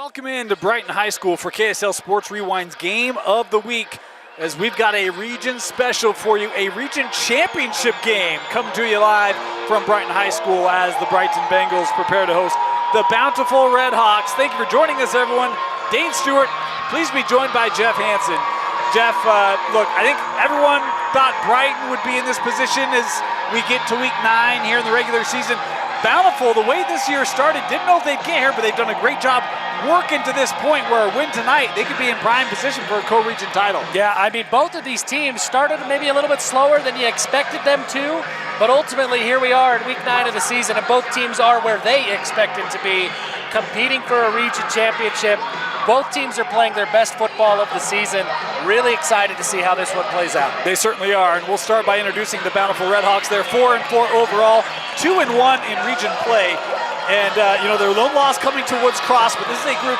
Welcome into Brighton High School for KSL Sports Rewind's Game of the Week, as we've got a region special for you, a region championship game coming to you live from Brighton High School as the Brighton Bengals prepare to host the Bountiful Redhawks. Thank you for joining us, everyone. Dane Stewart, please be joined by Jeff Hansen. Jeff, look, I think everyone thought Brighton would be in this position as we get to week 9 here in the regular season. Bountiful, the way this year started, didn't know if they'd get here, but they've done a great job working to this point where a win tonight, they could be in prime position for a co-region title. Yeah, I mean, both of these teams started maybe a little bit slower than you expected them to, but ultimately here we are in week 9 of the season, and both teams are where they expected to be, competing for a region championship. Both teams are playing their best football of the season. Really excited to see how this one plays out. They certainly are, and we'll start by introducing the Bountiful Redhawks. They're 4-4 overall, 2-1 in region play. And, their lone loss coming to Woods Cross, but this is a group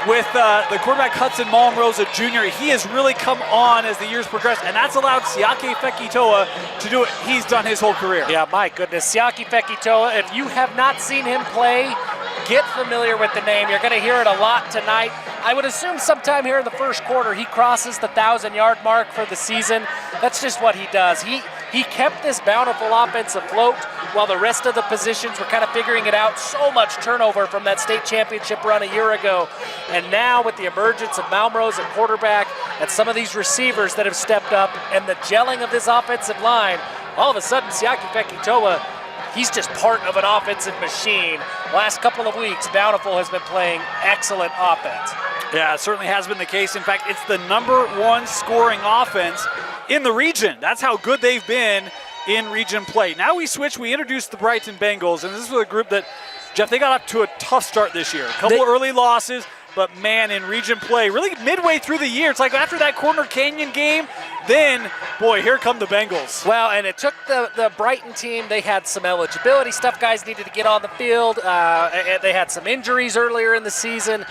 with the quarterback Hudson Malmrose, a junior. He has really come on as the years progress, and that's allowed Siaki Fekitoa to do it. He's done his whole career. Yeah, my goodness. Siaki Fekitoa, if you have not seen him play, get familiar with the name. You're going to hear it a lot tonight. I would assume sometime here in the first quarter he crosses the 1,000-yard mark for the season. That's just what he does. He kept this Bountiful offense afloat while the rest of the positions were kind of figuring it out. So much turnover from that state championship run a year ago. And now with the emergence of Malmrose at quarterback and some of these receivers that have stepped up and the gelling of this offensive line, all of a sudden Siaki Fekitoa, he's just part of an offensive machine. Last couple of weeks, Bountiful has been playing excellent offense. Yeah, it certainly has been the case. In fact, it's the #1 scoring offense in the region. That's how good they've been in region play. Now we switch. We introduced the Brighton Bengals, and this was a group that, Jeff, they got up to a tough start this year. A couple early losses, but man, in region play, really midway through the year, it's like after that Corner Canyon game, then, boy, here come the Bengals. Well, and it took the Brighton team. They had some eligibility stuff. Guys needed to get on the field. They had some injuries earlier in the season.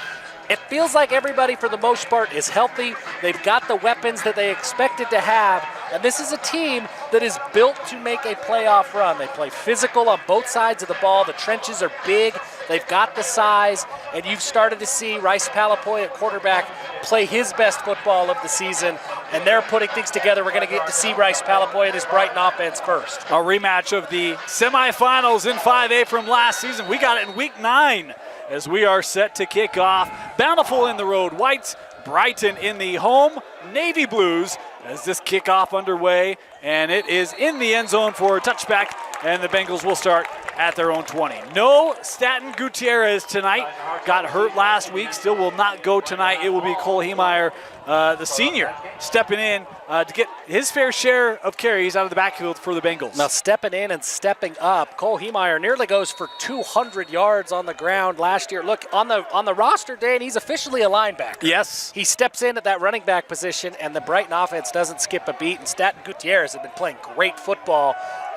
It feels like everybody, for the most part, is healthy. They've got the weapons that they expected to have. And this is a team that is built to make a playoff run. They play physical on both sides of the ball. The trenches are big. They've got the size. And you've started to see Rice Palapoy at quarterback play his best football of the season. And they're putting things together. We're going to get to see Rice Palapoy and his Brighton offense first. A rematch of the semifinals in 5A from last season. We got it in week 9. As we are set to kick off. Bountiful in the road whites, Brighton in the home navy blues as this kickoff underway, and it is in the end zone for a touchback, and the Bengals will start at their own 20. No Staten Gutierrez tonight. Got hurt last week, still will not go tonight. It will be Cole Hemeyer, the senior, stepping in to get his fair share of carries out of the backfield for the Bengals. Now stepping in and stepping up, Cole Hemeyer nearly goes for 200 yards on the ground last year. Look, on the roster day, and he's officially a linebacker. Yes. He steps in at that running back position, and the Brighton offense doesn't skip a beat, and Staten Gutierrez have been playing great football.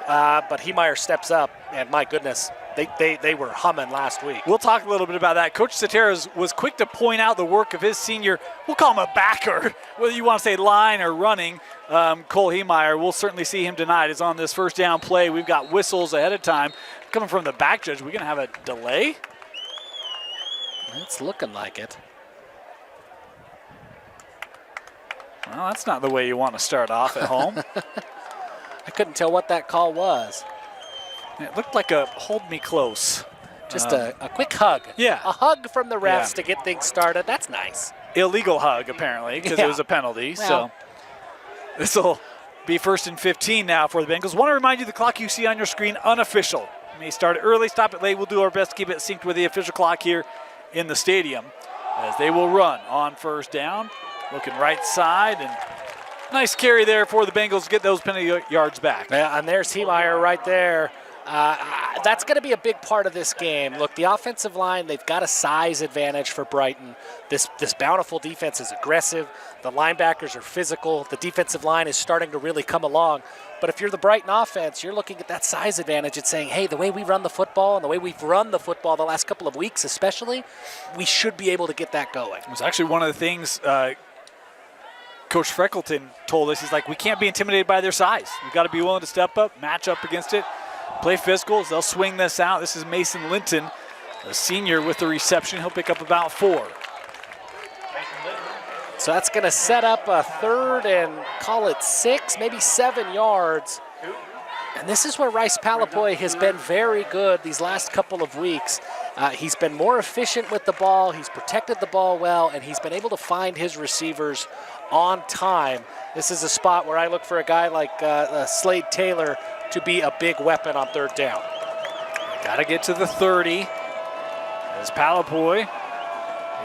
But Hemeyer steps up, and my goodness, they were humming last week. We'll talk a little bit about that. Coach Sateras was quick to point out the work of his senior, we'll call him a backer, whether you want to say line or running, Cole Hemeyer. We'll certainly see him tonight. Is on this first down play. We've got whistles ahead of time. Coming from the back judge, we're going to have a delay? It's looking like it. Well, that's not the way you want to start off at home. I couldn't tell what that call was. It looked like a hold me close. Just a quick hug. Yeah. A hug from the refs to get things started. That's nice. Illegal hug, apparently, because it was a penalty. Well, so this will be 1st and 15 now for the Bengals. Want to remind you the clock you see on your screen, unofficial. You may start it early, stop it late. We'll do our best to keep it synced with the official clock here in the stadium as they will run on first down. Looking right side, and nice carry there for the Bengals to get those penalty yards back. Yeah, and there's Hemeyer right there. That's going to be a big part of this game. Look, the offensive line, they've got a size advantage for Brighton. This Bountiful defense is aggressive. The linebackers are physical. The defensive line is starting to really come along. But if you're the Brighton offense, you're looking at that size advantage and saying, hey, the way we run the football and the way we've run the football the last couple of weeks especially, we should be able to get that going. It was actually one of the things Coach Freckleton told us. He's like, we can't be intimidated by their size. We've got to be willing to step up, match up against it, play physicals. They'll swing this out. This is Mason Linton, a senior with the reception. He'll pick up about 4. So that's going to set up a 3rd and call it 6, maybe 7 yards. And this is where Rice Palapoy has been very good these last couple of weeks. He's been more efficient with the ball. He's protected the ball well, and he's been able to find his receivers on time. This is a spot where I look for a guy like Slade Taylor to be a big weapon on 3rd down. Got to get to the 30. As Palapoy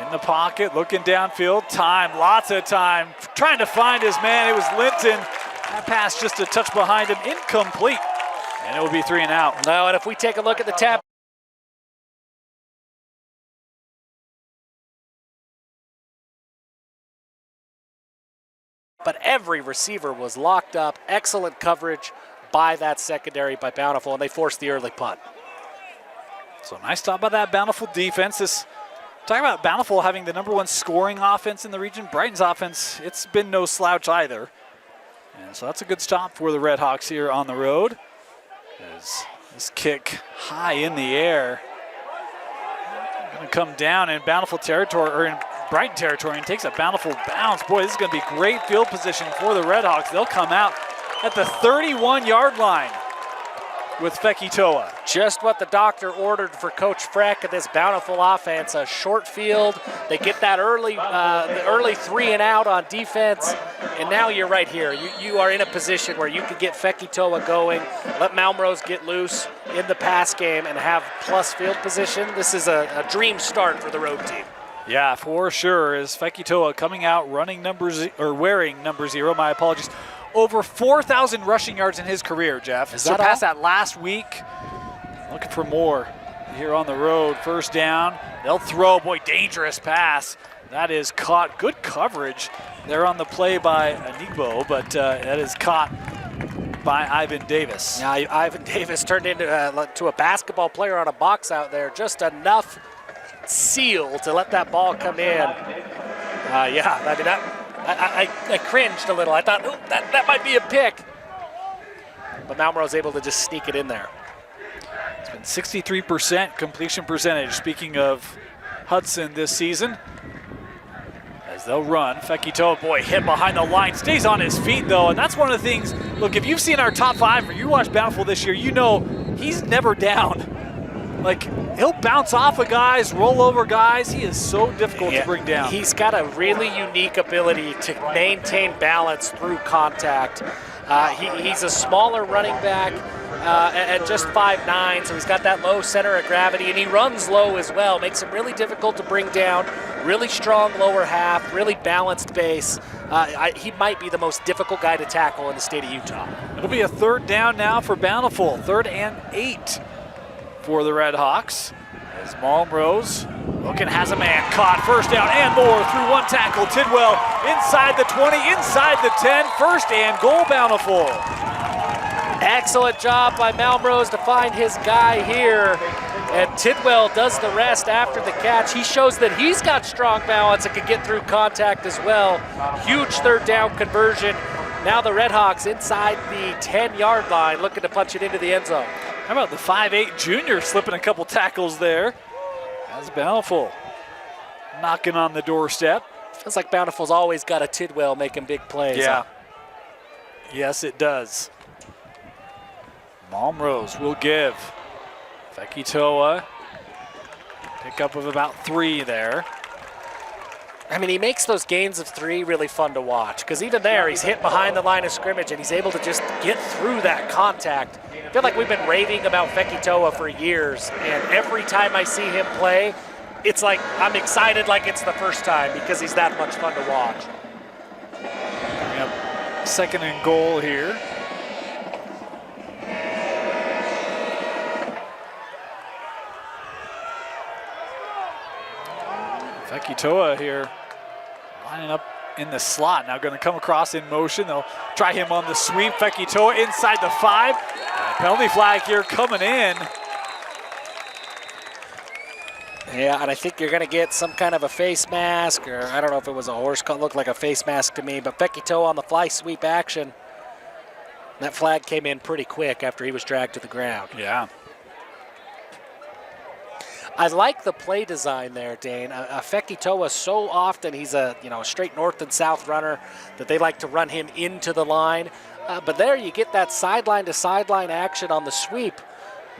in the pocket, looking downfield. Time, lots of time, trying to find his man. It was Linton. That pass just a touch behind him, incomplete. And it will be 3 and out. No, and if we take a look at the tap, but every receiver was locked up. Excellent coverage by that secondary by Bountiful, and they forced the early punt. So nice stop by that Bountiful defense. Talking about Bountiful having the #1 scoring offense in the region. Brighton's offense, it's been no slouch either. And so that's a good stop for the Redhawks here on the road. As this kick high in the air. Going to come down in Bountiful territory, or in Brighton territory, and takes a Bountiful bounce. Boy, this is going to be great field position for the Redhawks. They'll come out at the 31-yard line with Fekitoa. Just what the doctor ordered for Coach Freck of this Bountiful offense, a short field. They get that early, the early 3 and out on defense, and now you're right here. You are in a position where you can get Fekitoa going, let Malmrose get loose in the pass game, and have plus field position. This is a dream start for the road team. Yeah, for sure. As Fekitoa coming out running wearing number 0, my apologies. Over 4,000 rushing yards in his career, Jeff. Surpassed that last week. Looking for more here on the road. 1st down. They'll throw. Boy, dangerous pass. That is caught. Good coverage there on the play by Anigbo, but that is caught by Ivan Davis. Yeah, Ivan Davis turned into to a basketball player on a box out there. Just enough seal to let that ball come in. Yeah, I mean, I cringed a little. I thought, oh, that might be a pick. But Malmrose was able to just sneak it in there. It's been 63% completion percentage, speaking of Hudson this season. As they'll run, Fekitoa, boy, hit behind the line. Stays on his feet, though, and that's one of the things. Look, if you've seen our top 5 or you watch Bountiful this year, you know he's never down. Like, he'll bounce off of guys, roll over guys. He is so difficult to bring down. He's got a really unique ability to maintain balance through contact. He's a smaller running back at just 5'9", so he's got that low center of gravity, and he runs low as well. Makes him really difficult to bring down. Really strong lower half, really balanced base. He might be the most difficult guy to tackle in the state of Utah. It'll be a 3rd down now for Bountiful. 3rd and 8. For the Redhawks, as Malmrose looking, has a man caught. 1st down and more through 1 tackle. Tidwell inside the 20, inside the 10. 1st and goal, Bountiful. Excellent job by Malmrose to find his guy here. And Tidwell does the rest after the catch. He shows that he's got strong balance and can get through contact as well. Huge 3rd down conversion. Now the Redhawks inside the 10-yard line looking to punch it into the end zone. How about the 5'8" junior slipping a couple tackles there? That's Bountiful knocking on the doorstep. Feels like Bountiful's always got a Tidwell making big plays. Yeah. Yes, it does. Malmrose will give Fekitoa pickup of about 3 there. I mean, he makes those gains of 3 really fun to watch, because even there, he's hit behind the line of scrimmage, and he's able to just get through that contact. I feel like we've been raving about Fekitoa for years, and every time I see him play, it's like I'm excited like it's the first time, because he's that much fun to watch. Yep. 2nd and goal here. Fekitoa here lining up in the slot. Now going to come across in motion. They'll try him on the sweep. Fekitoa inside the 5. Penalty flag here coming in. Yeah, and I think you're going to get some kind of a face mask, or I don't know if it was a horse cut. Looked like a face mask to me, but Fekitoa on the fly sweep action. That flag came in pretty quick after he was dragged to the ground. Yeah. I like the play design there, Dane. Fekitoa, so often he's a straight north and south runner that they like to run him into the line. But there you get that sideline to sideline action on the sweep.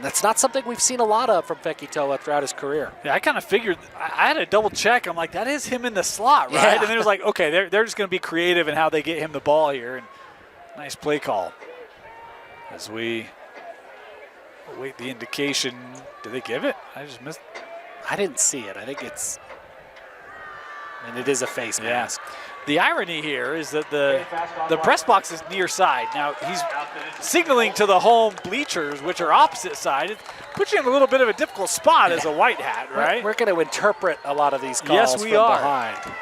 That's not something we've seen a lot of from Fekitoa throughout his career. Yeah, I kind of figured, I had to double check. I'm like, that is him in the slot, right? Yeah. And then it was like, okay, they're just going to be creative in how they get him the ball here. And nice play call. As we await the indication. Did they give it? I just missed. I didn't see it. I think it's, and it is a face mask. The irony here is that the press box is near side. Now, he's signaling to the home bleachers, which are opposite side. It puts you in a little bit of a difficult spot as a white hat, right? We're going to interpret a lot of these calls yes, we from are. behind.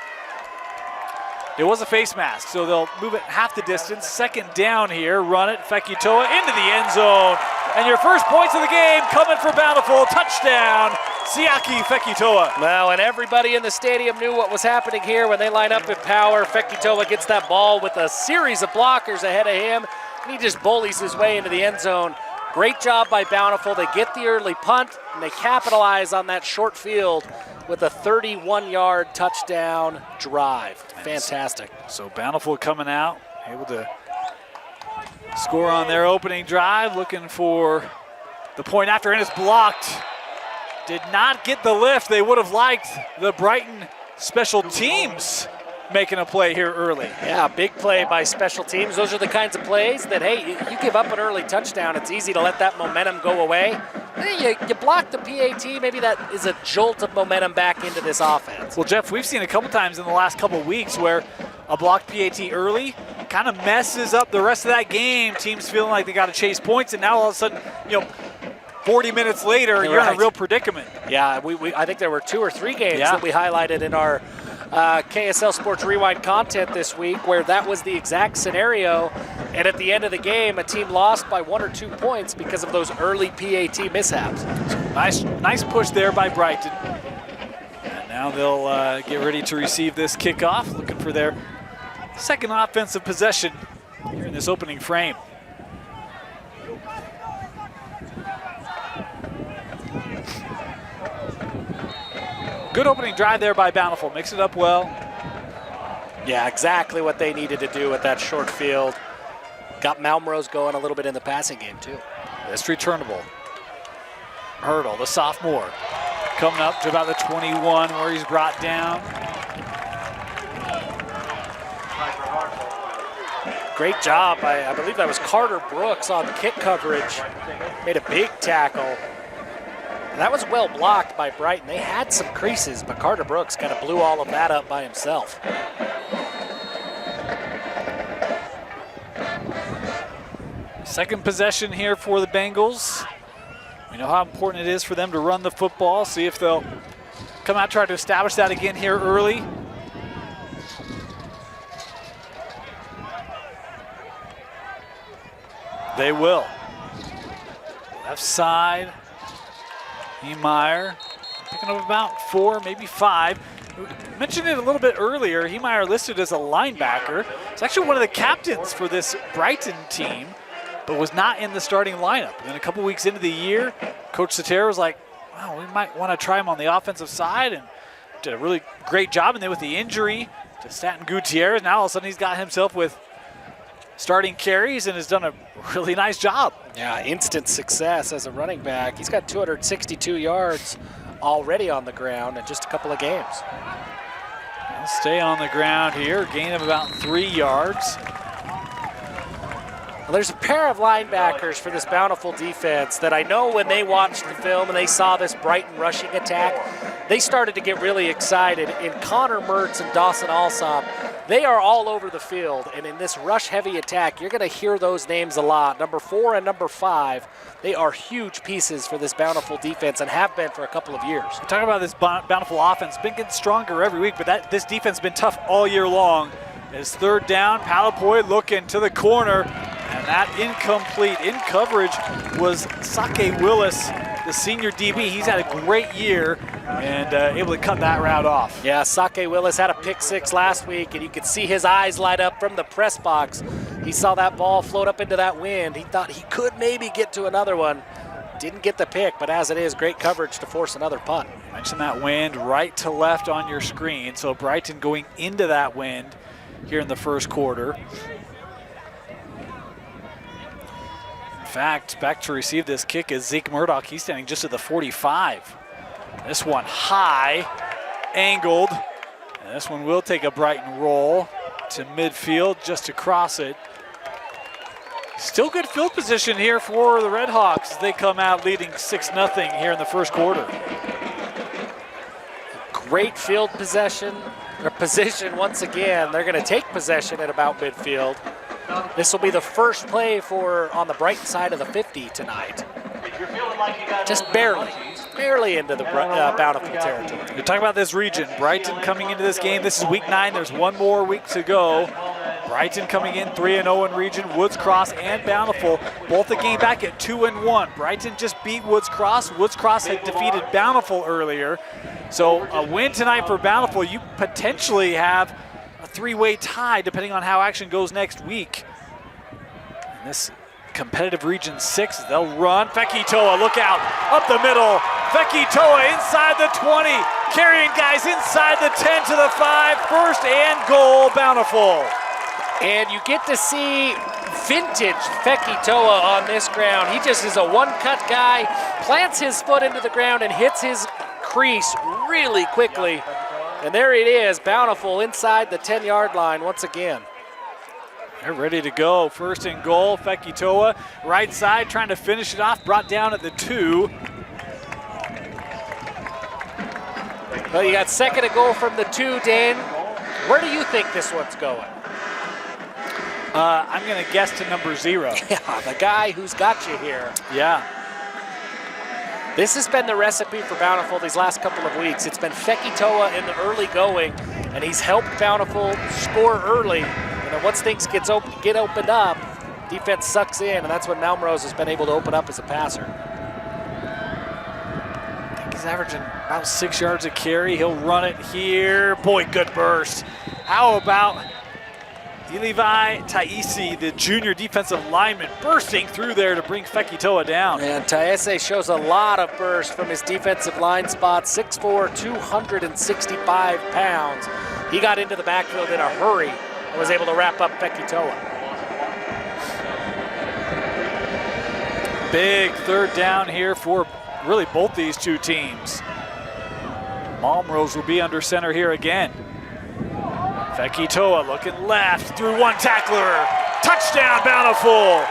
It was a face mask, so they'll move it half the distance. Second down here, run it, Fekitoa into the end zone. And your first points of the game coming for Bountiful. Touchdown, Siaki Fekitoa. Well, and everybody in the stadium knew what was happening here when they line up in power. Fekitoa gets that ball with a series of blockers ahead of him, and he just bullies his way into the end zone. Great job by Bountiful. They get the early punt, and they capitalize on that short field with a 31-yard touchdown drive. Fantastic. So Bountiful coming out, able to score on their opening drive, looking for the point after, and it's blocked. Did not get the lift they would have liked. The Brighton special teams making a play here early. Yeah, big play by special teams. Those are the kinds of plays that, hey, you give up an early touchdown, it's easy to let that momentum go away. You block the PAT, maybe that is a jolt of momentum back into this offense. Well, Jeff, we've seen a couple times in the last couple of weeks where a blocked PAT early kind of messes up the rest of that game. Teams feeling like they got to chase points, and now all of a sudden, 40 minutes later, you're in a real predicament. Yeah, I think there were 2 or 3 games that we highlighted in our KSL Sports Rewind content this week where that was the exact scenario, and at the end of the game, a team lost by 1 or 2 points because of those early PAT mishaps. Nice push there by Brighton. And now they'll get ready to receive this kickoff, looking for their second offensive possession here in this opening frame. Good opening drive there by Bountiful. Mix it up well. Yeah, exactly what they needed to do with that short field. Got Malmrose going a little bit in the passing game, too. This returnable. Hurdle, the sophomore, coming up to about the 21 where he's brought down. Great job. I believe that was Carter Brooks on kick coverage. Made a big tackle. That was well blocked by Brighton. They had some creases, but Carter Brooks kind of blew all of that up by himself. Second possession here for the Bengals. We know how important it is for them to run the football. See if they'll come out, try to establish that again here early. They will. Left side. Heemeyer picking up about 4, maybe 5. We mentioned it a little bit earlier. Heemeyer listed as a linebacker. It's actually one of the captains for this Brighton team, but was not in the starting lineup. And then a couple weeks into the year, Coach Satera was like, wow, we might want to try him on the offensive side, and did a really great job. And then with the injury to Stanton Gutierrez, now all of a sudden he's got himself with starting carries and has done a really nice job. Yeah, instant success as a running back. He's got 262 yards already on the ground in just a couple of games. He'll stay on the ground here, gain of about 3 yards. Well, there's a pair of linebackers for this Bountiful defense that I know when they watched the film and they saw this Brighton rushing attack, they started to get really excited. In Connor Mertz and Dawson Alsop, they are all over the field, and in this rush-heavy attack, you're going to hear those names a lot. Number 4 and number 5, they are huge pieces for this Bountiful defense and have been for a couple of years. We talk about this Bountiful offense, been getting stronger every week, but this defense has been tough all year long. It's third down, Palapoy looking to the corner, and that incomplete. In coverage was Sake Willis, the senior DB. He's had a great year and able to cut that route off. Yeah, Sake Willis had a pick 6 last week, and you could see his eyes light up from the press box. He saw that ball float up into that wind. He thought he could maybe get to another one, Didn't get the pick, but as it is, great coverage to force another punt. Mention that wind right to left on your screen. So Brighton going into that wind here in the first quarter. In fact, back to receive this kick is Zeke Murdoch. He's standing just at the 45. This one high, angled. And this one will take a Brighton roll to midfield just to cross it. Still good field position here for the Redhawks as they come out leading 6-0 here in the first quarter. Great field possession once again. They're going to take possession at about midfield. This will be the first play on the Brighton side of the 50 tonight. Just barely into the Bountiful territory. You're talking about this region. Brighton coming into this game. This is week 9. There's one more week to go. Brighton coming in 3-0 in region. Woods Cross and Bountiful both a game back at 2-1. Brighton just beat Woods Cross. Woods Cross had defeated Bountiful earlier. So a win tonight for Bountiful, you potentially have a 3-way tie depending on how action goes next week. And this competitive region 6, they'll run. Fekitoa, look out, up the middle. Fekitoa inside the 20, carrying guys inside the 10 to the 5. First and goal, Bountiful. And you get to see vintage Fekitoa on this ground. He just is a one-cut guy, plants his foot into the ground and hits his crease really quickly. And there it is, Bountiful inside the 10-yard line once again. They're ready to go. First and goal, Fekitoa, right side, trying to finish it off, brought down at the 2. Well, you got second and goal from the 2, Dan. Where do you think this one's going? I'm going to guess to number 0. Yeah, the guy who's got you here. Yeah. This has been the recipe for Bountiful these last couple of weeks. It's been Fekitoa in the early going, and he's helped Bountiful score early. And then once things get opened up, defense sucks in, and that's when Malmrose has been able to open up as a passer. I think he's averaging about 6 yards a carry. He'll run it here. Boy, good burst. How about Levi Taisi, the junior defensive lineman, bursting through there to bring Fekitoa down. And Taisi shows a lot of burst from his defensive line spot, 6'4", 265 pounds. He got into the backfield in a hurry and was able to wrap up Fekitoa. Big third down here for really both these two teams. Malmrose will be under center here again. Fekitoa looking left through one tackler. Touchdown, Bountiful.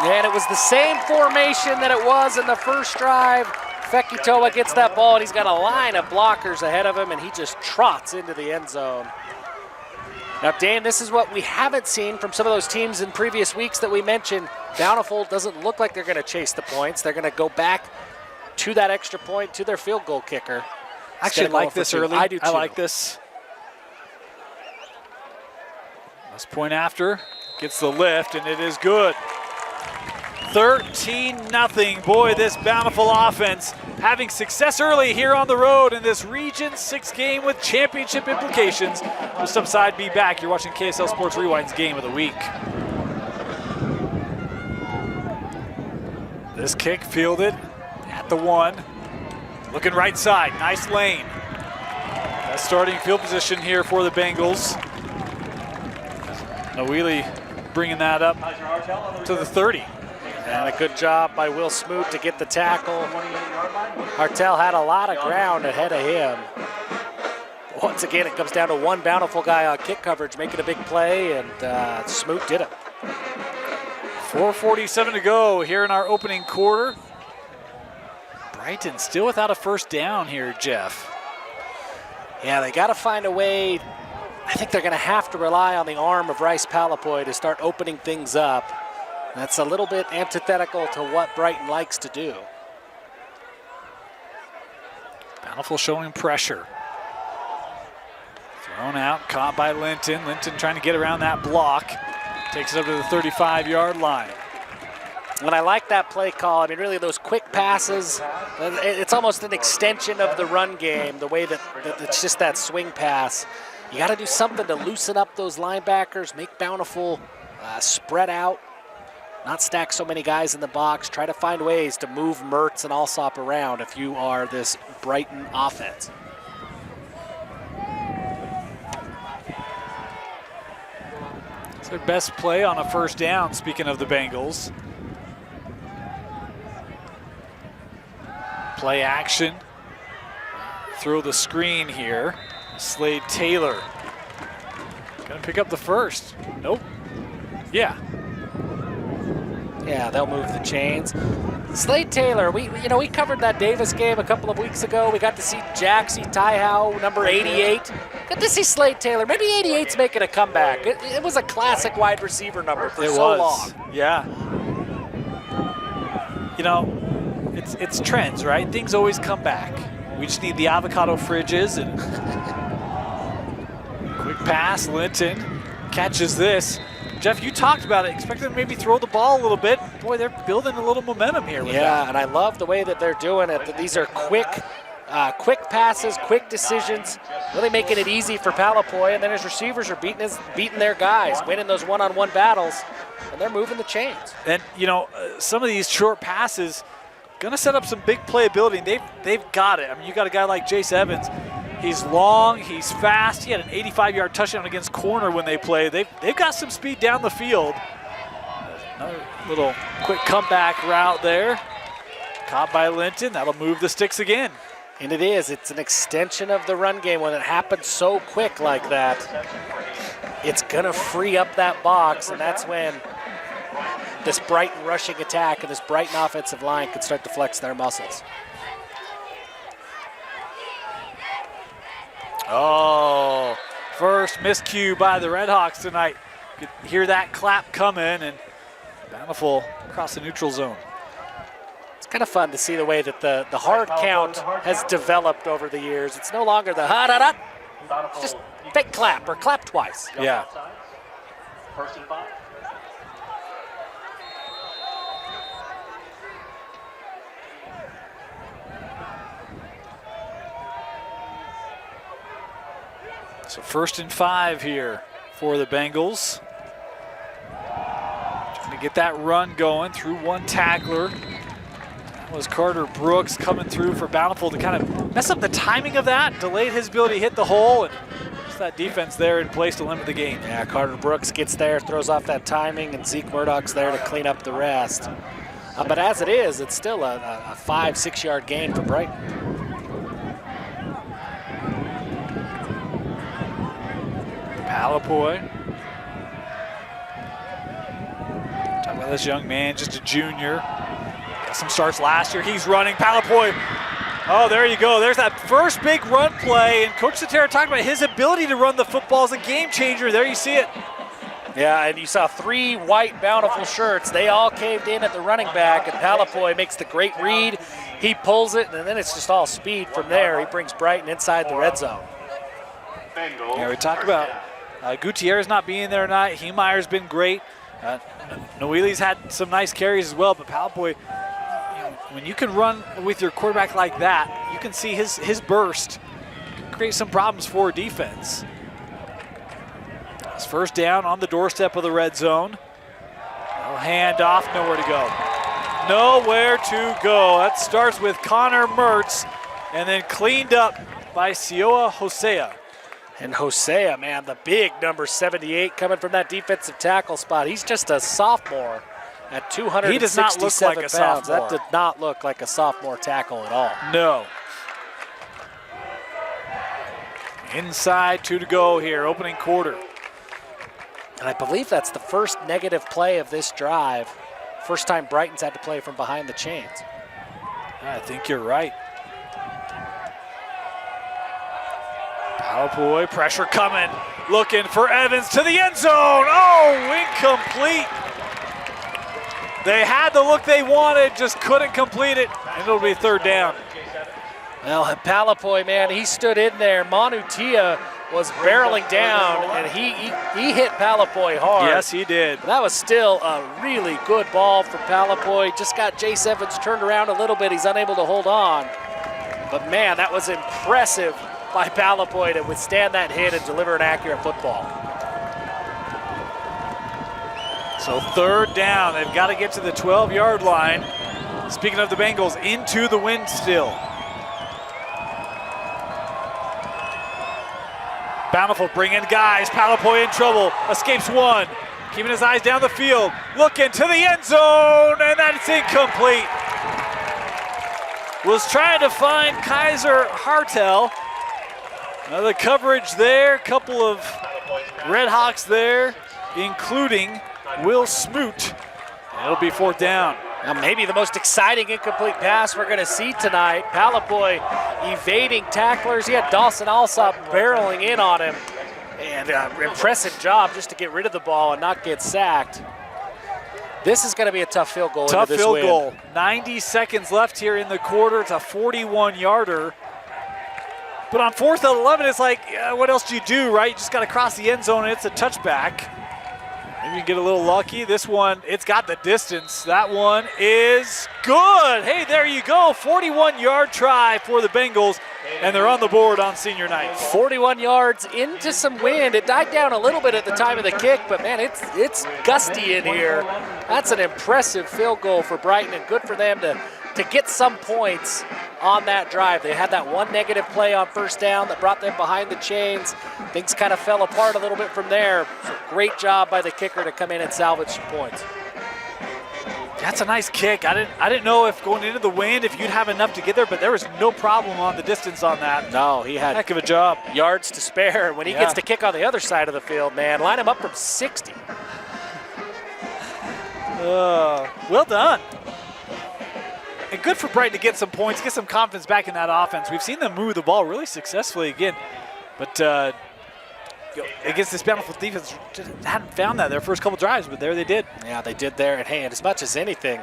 And it was the same formation that it was in the first drive. Fekitoa gets that ball, and he's got a line of blockers ahead of him, and he just trots into the end zone. Now, Dan, this is what we haven't seen from some of those teams in previous weeks that we mentioned. Bountiful doesn't look like they're going to chase the points. They're going to go back to that extra point, to their field goal kicker. I actually like this early. I do too. I like this. This point after gets the lift, and it is good. 13-0. Boy, this Bountiful offense having success early here on the road in this Region 6 game with championship implications. We'll some side be back. You're watching KSL Sports Rewind's Game of the Week. This kick fielded at the 1. Looking right side, nice lane. That's starting field position here for the Bengals. Noeli bringing that up to the 30. And a good job by Will Smoot to get the tackle. Hartel had a lot of ground ahead of him. Once again, it comes down to one Bountiful guy on kick coverage making a big play, and Smoot did it. 4:47 to go here in our opening quarter. Brighton still without a first down here, Jeff. Yeah, they got to find a way. I think they're going to have to rely on the arm of Rice Palapoy to start opening things up. That's a little bit antithetical to what Brighton likes to do. Bountiful showing pressure. Thrown out, caught by Linton. Linton trying to get around that block. Takes it up to the 35-yard line. And I like that play call. I mean, really, those quick passes, it's almost an extension of the run game, the way that it's just that swing pass. You got to do something to loosen up those linebackers, make Bountiful spread out. not stack so many guys in the box. Try to find ways to move Mertz and Alsop around if you are this Brighton offense. It's their best play on a first down, speaking of the Bengals. Play action. Throw the screen here. Slade Taylor. Gonna pick up the first. Nope. Yeah. Yeah, they'll move the chains. Slade Taylor, we covered that Davis game a couple of weeks ago. We got to see Jaxie Tyhow, number 88. Good to see Slade Taylor. Maybe 88's making a comeback. It was a classic wide receiver number for so long. Yeah. You know, it's trends, right? Things always come back. We just need the avocado fridges and quick pass. Linton catches this. Jeff, you talked about it. Expect them to maybe throw the ball a little bit. Boy, they're building a little momentum here with that. And I love the way that they're doing it. These are quick passes, quick decisions, really making it easy for Palapoy. And then his receivers are beating their guys, winning those one-on-one battles, and they're moving the chains. And, some of these short passes going to set up some big playability. They've got it. I mean, you got a guy like Jace Evans. He's long, he's fast. He had an 85-yard touchdown against corner when they play. They've got some speed down the field. Another little quick comeback route there. Caught by Linton. That'll move the sticks again. And it is. It's an extension of the run game. When it happens so quick like that, it's going to free up that box, and that's when this Brighton rushing attack and this Brighton offensive line can start to flex their muscles. Oh, first miscue by the Redhawks tonight. You could hear that clap coming, and Bountiful across the neutral zone. It's kind of fun to see the way that the hard count has developed over the years. It's no longer the ha-da-da, just fake clap or clap twice. Yeah. First and 5. So 1st and 5 here for the Bengals. Trying to get that run going through one tackler. That was Carter Brooks coming through for Bountiful to kind of mess up the timing of that, delayed his ability to hit the hole, and just that defense there in place to limit the game. Yeah, Carter Brooks gets there, throws off that timing, and Zeke Murdoch's there to clean up the rest. But as it is, it's still a 5-6 yard gain for Brighton. Palapoy. Talk about this young man, just a junior. Got some starts last year. He's running. Palapoy. Oh, there you go. There's that first big run play. And Coach Satera talked about his ability to run the football as a game changer. There you see it. Yeah, and you saw 3 white Bountiful shirts. They all caved in at the running back, and Palapoy makes the great read. He pulls it, and then it's just all speed from there. He brings Brighton inside the red zone. Yeah, we talked about Gutierrez not being there tonight. Heemeyer's been great. Noeli's had some nice carries as well, but Palapoy, when you can run with your quarterback like that, you can see his burst create some problems for defense. It's first down on the doorstep of the red zone. No hand off, nowhere to go. Nowhere to go. That starts with Connor Mertz and then cleaned up by Sioa Hosea. And Hosea, man, the big number 78 coming from that defensive tackle spot. He's just a sophomore at 267 He does not look like a pounds. sophomore. That did not look like a sophomore tackle at all. No. Inside, 2 to go here, opening quarter. And I believe that's the first negative play of this drive. First time Brighton's had to play from behind the chains. I think you're right. Palapoy, pressure coming, looking for Evans to the end zone. Oh, incomplete. They had the look they wanted, just couldn't complete it, and it'll be 3rd down. Well, Palapoy, man, he stood in there. Manutia was barreling down, and he hit Palapoy hard. Yes, he did. But that was still a really good ball for Palapoy. Just got Jace Evans turned around a little bit. He's unable to hold on. But, man, that was impressive by Palapoy to withstand that hit and deliver an accurate football. So 3rd down, they've got to get to the 12-yard line. Speaking of the Bengals, into the wind still. Bountiful bringing guys, Palapoy in trouble, escapes one. Keeping his eyes down the field, looking to the end zone, and that's incomplete. Was trying to find Kaiser Hartel. Another coverage there, couple of Redhawks there, including Will Smoot. It'll be 4th down. Now maybe the most exciting incomplete pass we're going to see tonight. Palapoy evading tacklers. He had Dawson Alsop barreling in on him. And impressive job just to get rid of the ball and not get sacked. This is going to be a tough field goal. Tough into this field win. goal. 90 seconds left here in the quarter. It's a 41-yarder. But on 4th and 11, it's like, what else do you do, right? You just got to cross the end zone, and it's a touchback. Maybe you get a little lucky. This one, it's got the distance. That one is good. Hey, there you go. 41-yard try for the Bengals, and they're on the board on senior night. 41 yards into some wind. It died down a little bit at the time of the kick, but man, it's gusty in here. That's an impressive field goal for Brighton, and good for them to get some points on that drive. They had that one negative play on 1st down that brought them behind the chains. Things kind of fell apart a little bit from there. So great job by the kicker to come in and salvage some points. That's a nice kick. I didn't know if going into the wind if you'd have enough to get there, but there was no problem on the distance on that. No, he had heck of a job. Yards to spare. When he gets to kick on the other side of the field, man, line him up from 60. Well done. And good for Brighton to get some points, get some confidence back in that offense. We've seen them move the ball really successfully again, but against this Bountiful defense, just hadn't found that their first couple drives, but there they did. Yeah, they did there. And hey, and as much as anything,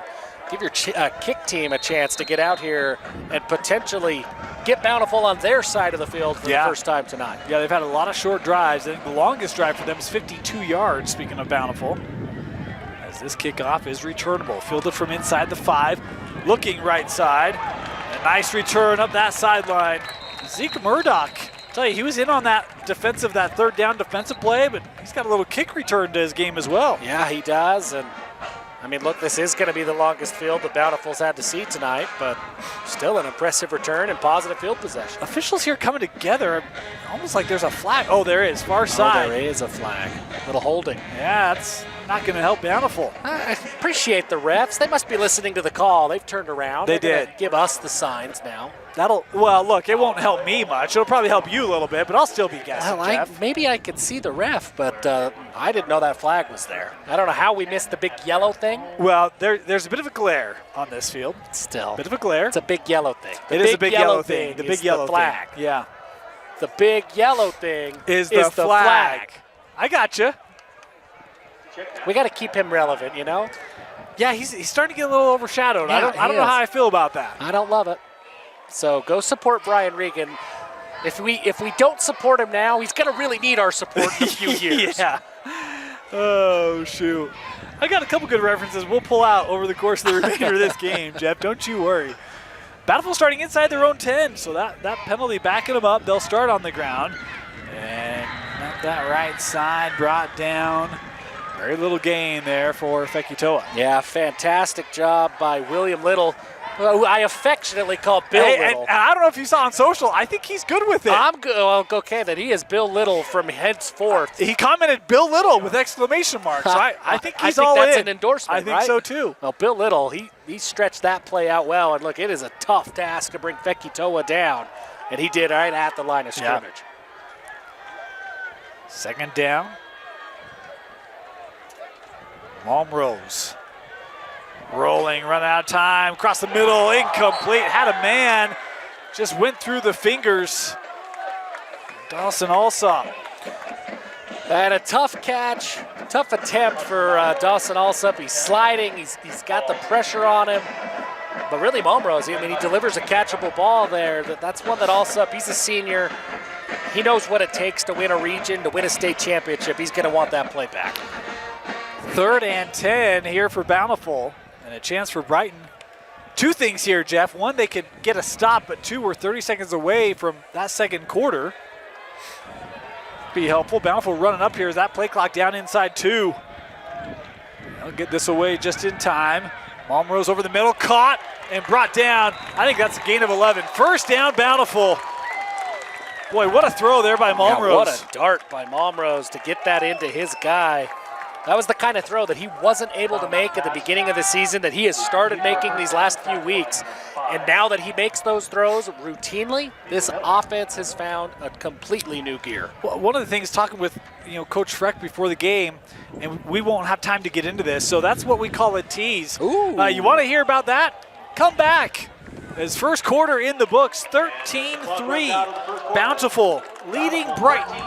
give your kick team a chance to get out here and potentially get Bountiful on their side of the field for the first time tonight. Yeah, they've had a lot of short drives. I think the longest drive for them is 52 yards, speaking of Bountiful. As this kickoff is returnable. Fielded from inside the 5, looking right side. A nice return up that sideline. Zeke Murdoch, I'll tell you, he was in on that 3rd down defensive play, but he's got a little kick return to his game as well. Yeah, he does. And I mean, look, this is going to be the longest field the Bountiful's had to see tonight, but still an impressive return and positive field possession. Officials here coming together, almost like there's a flag. Oh, there is, far side. Oh, there is a flag. Little holding. Yeah, that's not going to help Bountiful. I appreciate the refs. They must be listening to the call. They've turned around. They're did. Give us the signs now. Well, look, it won't help me much. It'll probably help you a little bit, but I'll still be guessing, Jeff. Maybe I could see the ref, but I didn't know that flag was there. I don't know how we missed the big yellow thing. Well, there's a bit of a glare on this field. Still. Bit of a glare. It's a big yellow thing. It is a big yellow thing. The big yellow flag. Thing. Yeah. The big yellow thing is the flag. I got you. We got to keep him relevant, you know? Yeah, he's starting to get a little overshadowed. Yeah, I don't know how I feel about that. I don't love it. So go support Brian Regan. If we don't support him now, he's going to really need our support in a few years. Yeah. Oh, shoot. I got a couple good references we'll pull out over the course of the remainder of this game, Jeff. Don't you worry. Bountiful starting inside their own 10, so that penalty backing them up. They'll start on the ground. And that right side brought down. Very little gain there for Fekitoa. Yeah, fantastic job by William Little, who I affectionately call Bill Little. And I don't know if you saw on social, I think he's good with it. I'm good. Well, okay, then he is Bill Little from henceforth. He commented Bill Little with exclamation marks. So I think he's all in. I think that's an endorsement, I think right? so too. Well, Bill Little, he stretched that play out well. And look, it is a tough task to bring Fekitoa down. And he did right at the line of scrimmage. Yeah. Second down. Rose. Rolling, run out of time, across the middle, incomplete. Had a man, just went through the fingers. Dawson Alsop. And a tough catch, tough attempt for Dawson Alsop. He's sliding, he's got the pressure on him. But really, Momrose, I mean, he delivers a catchable ball there. That's one that Alsop, he's a senior. He knows what it takes to win a region, to win a state championship. He's going to want that play back. 3rd and 10 here for Bountiful, and a chance for Brighton. Two things here, Jeff. One, they could get a stop, but two, we're 30 seconds away from that second quarter. Be helpful. Bountiful running up here. Is that play clock down inside 2? They'll get this away just in time. Malmrose over the middle, caught and brought down. I think that's a gain of 11. First down, Bountiful. Boy, what a throw there by Malmrose. Yeah, what a dart by Malmrose to get that into his guy. That was the kind of throw that he wasn't able to make at the beginning of the season that he has started making these last few weeks. And now that he makes those throws routinely, this offense has found a completely new gear. Well, one of the things, talking with Coach Freck before the game, and we won't have time to get into this, so that's what we call a tease. You want to hear about that? Come back. His first quarter in the books, 13-3. Bountiful leading Brighton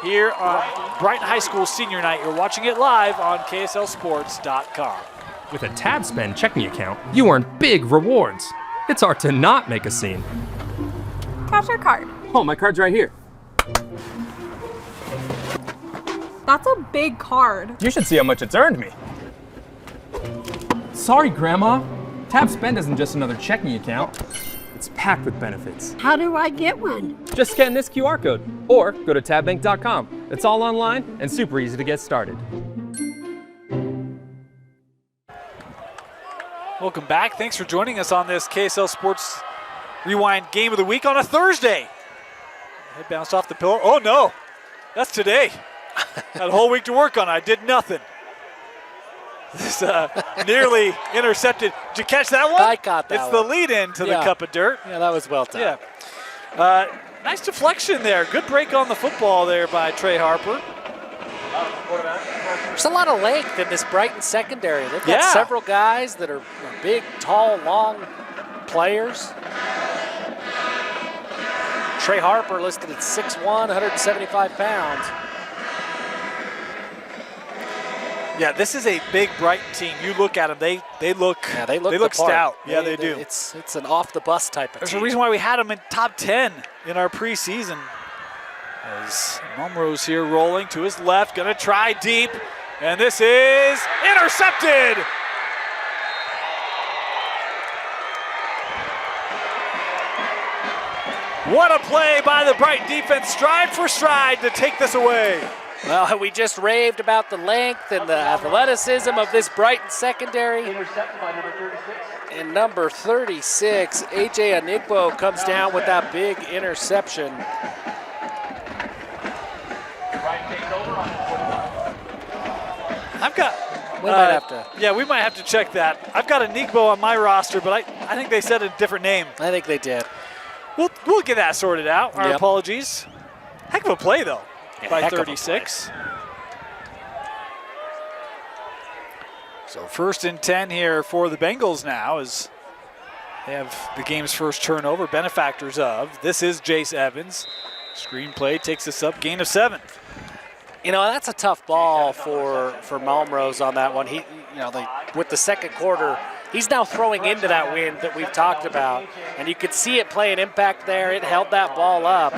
here on Brighton High School Senior Night. You're watching it live on KSLSports.com. With a Tab Spend checking account, you earn big rewards. It's hard to not make a scene. Cash or card? Oh, my card's right here. That's a big card. You should see how much it's earned me. Sorry, Grandma. Tab Spend isn't just another checking account. It's packed with benefits. How do I get one? Just scan this QR code or go to tabbank.com. It's all online and super easy to get started. Welcome back. Thanks for joining us on this KSL Sports Rewind Game of the Week on a Thursday. Head bounced off the pillar. Oh, no. That's today. Had a whole week to work on. I did nothing. This nearly intercepted. Did you catch that one? I caught that It's one. the lead-in to the cup of dirt. Yeah, that was well done. Yeah. Nice deflection there. Good break on the football there by Trey Harper. There's a lot of length in this Brighton secondary. They've got several guys that are big, tall, long players. Trey Harper listed at 6'1", 175 pounds. Yeah, this is a big Brighton team. You look at them; they look they look the part. stout. Yeah, they do. It's an off the bus type of There's team. a reason why we had them in top 10 in our preseason. As Malmrose here rolling to his left, gonna try deep, and this is intercepted. What a play by the Brighton defense, stride for stride to take this away. Well, we just raved about the length and the athleticism of this Brighton secondary. Intercepted by number 36. And number 36, A.J. Anigbo, comes down with that big interception. Brighton takes over on 45. I've got. We might have to. Yeah, we might have to check that. I've got a Nigbo on my roster, but I think they said a different name. I think they did. We'll get that sorted out. Our Yep. apologies. Heck of a play, though, by heck of a 36. So 1st and 10 here for the Bengals now as they have the game's first turnover. Benefactors of. This is Jace Evans. Screenplay takes us up, gain of 7. You know, that's a tough ball for Malmrose on that one. With the second quarter, he's now throwing into that wind that we've talked about, and you could see it play an impact there. It held that ball up,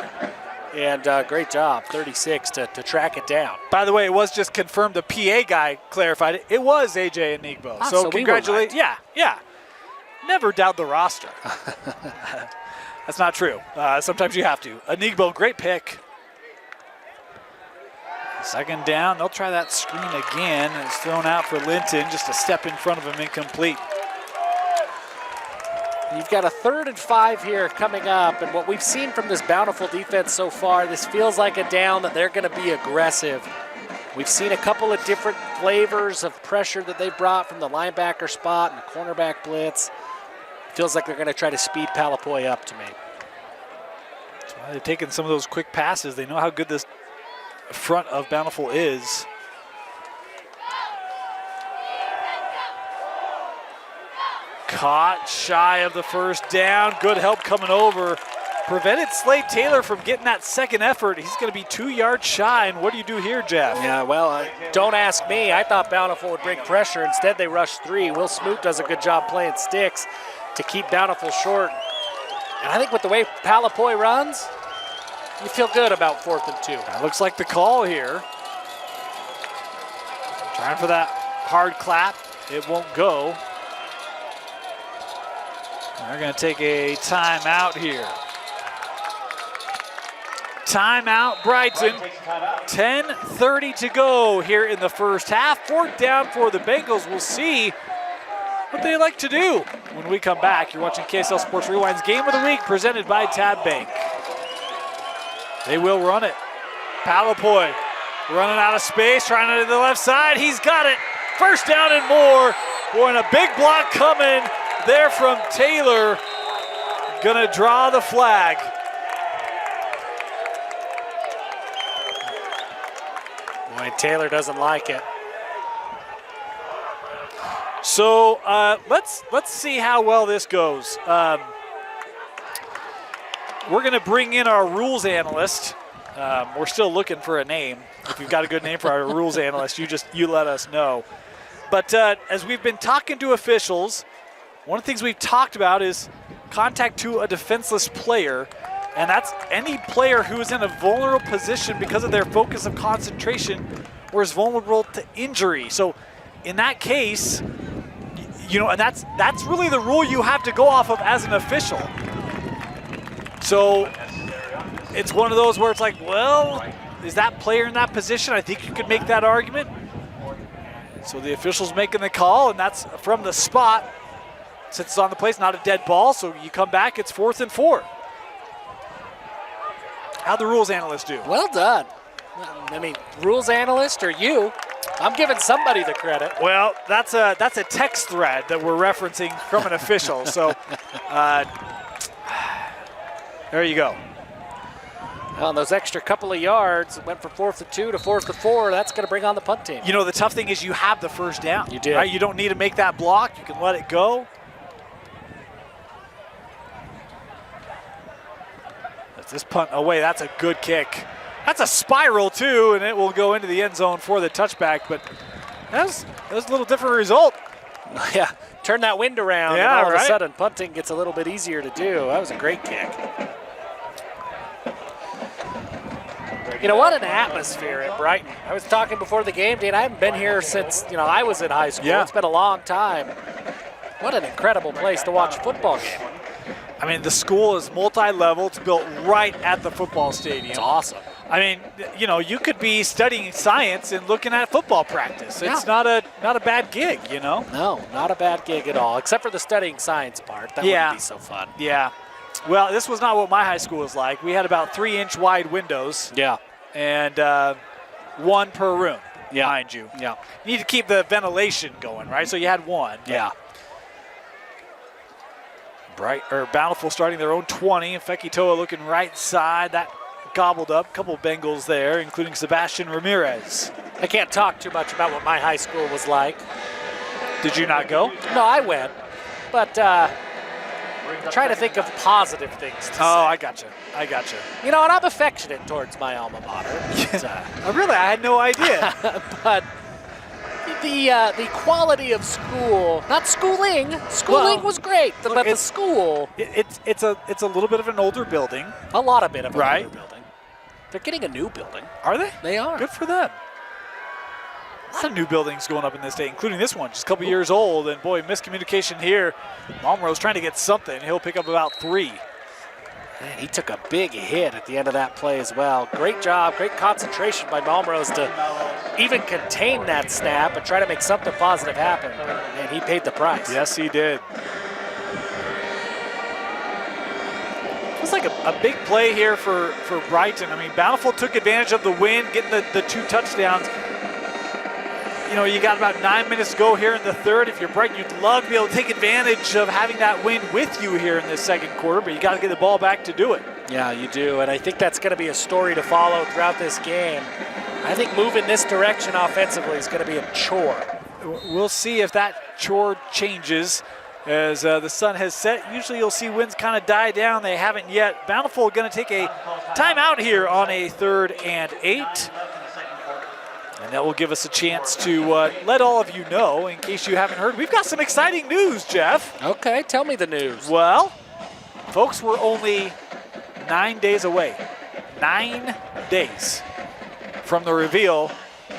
and great job, 36 to track it down. By the way, it was just confirmed. The PA guy clarified it. It was AJ Anigbo. So we were congratulations. right. Yeah. Never doubt the roster. That's not true. Sometimes you have to. Anigbo, great pick. 2nd down. They'll try that screen again. It's thrown out for Linton. Just a step in front of him, incomplete. You've got a 3rd and 5 here coming up, and what we've seen from this Bountiful defense so far, this feels like a down that they're going to be aggressive. We've seen a couple of different flavors of pressure that they've brought from the linebacker spot and the cornerback blitz. Feels like they're going to try to speed Palapoy up to me. That's why they've taken some of those quick passes. They know how good this front of Bountiful is. Caught shy of the 1st down. Good help coming over. Prevented Slade Taylor from getting that second effort. He's going to be 2 yards shy. And what do you do here, Jeff? Yeah, well, don't ask me. I thought Bountiful would bring pressure. Instead, they rushed 3. Will Smoot does a good job playing sticks to keep Bountiful short. And I think with the way Palapoy runs, you feel good about 4th and 2. That looks like the call here. Trying for that hard clap. It won't go. They're going to take a timeout here. Timeout, Brighton. 10:30 to go here in the first half. 4th down for the Bengals. We'll see what they like to do when we come back. You're watching KSL Sports Rewind's Game of the Week presented by Tab Bank. They will run it. Palapoy running out of space, trying to the left side. He's got it. First down and more. Boy, and a big block coming there from Taylor. Gonna draw the flag. Boy, Taylor doesn't like it. So let's see how well this goes. We're going to bring in our rules analyst. We're still looking for a name. If you've got a good name for our rules analyst, you let us know. But as we've been talking to officials, one of the things we've talked about is contact to a defenseless player, and that's any player who is in a vulnerable position because of their focus of concentration or is vulnerable to injury. So in that case, and that's really the rule you have to go off of as an official. So it's one of those where it's like, well, is that player in that position? I think you could make that argument. So the official's making the call, and that's from the spot. Since it's on the place, not a dead ball, so you come back, it's 4th and 4. How'd the rules analyst do? Well done. I mean, rules analyst or you, I'm giving somebody the credit. Well, that's a text thread that we're referencing from an official. So there you go. Well, those extra couple of yards went from 4th and 2 to 4th and 4. That's going to bring on the punt team. The tough thing is you have the first down. You did. Right? You don't need to make that block. You can let it go. This punt away, that's a good kick. That's a spiral too, and it will go into the end zone for the touchback, but that was a little different result. Yeah, turn that wind around, yeah, and all right? of a sudden punting gets a little bit easier to do. That was a great kick. What an atmosphere at Brighton. I was talking before the game, Dean, I haven't been here since, I was in high school. Yeah. It's been a long time. What an incredible place to watch a football game. I mean, the school is multi-level. It's built right at the football stadium. It's awesome. I mean, you could be studying science and looking at football practice. Yeah. It's not a bad gig, No, not a bad gig at all, except for the studying science part. That wouldn't be so fun. Yeah. Well, this was not what my high school was like. We had about 3-inch wide windows. Yeah. And one per room, mind you. Yeah. You need to keep the ventilation going, right? So you had one. Yeah. Bountiful starting their own 20. And Fekitoa looking right side. That gobbled up. A couple of Bengals there, including Sebastian Ramirez. I can't talk too much about what my high school was like. Did you not go? No, I went. But try to think of positive things to say. Oh, I gotcha. And I'm affectionate towards my alma mater. But, Really? I had no idea. but the quality of school, not schooling. Schooling was great, but the school. It's a little bit of an older building. A lot of it of an Right. older building. They're getting a new building. Are they? They are. Good for them. A lot of new buildings going up in this state, including this one, just a couple years old. And boy, miscommunication here. Malmro's trying to get something. He'll pick up about 3. Man, he took a big hit at the end of that play as well. Great job, great concentration by Malmrose to even contain that snap and try to make something positive happen. And he paid the price. Yes, he did. It was like a big play here for Brighton. I mean, Bountiful took advantage of the wind, getting the 2 touchdowns. You got about 9 minutes to go here in the third. If you're Brighton, you'd love to be able to take advantage of having that wind with you here in this second quarter, but you got to get the ball back to do it. Yeah, you do, and I think that's going to be a story to follow throughout this game. I think moving this direction offensively is going to be a chore. We'll see if that chore changes as the sun has set. Usually you'll see winds kind of die down. They haven't yet. Bountiful going to take a timeout here on a 3rd and 8. And that will give us a chance to let all of you know, in case you haven't heard, we've got some exciting news, Jeff. Okay, tell me the news. Well, folks, we're only 9 days away. 9 days from the reveal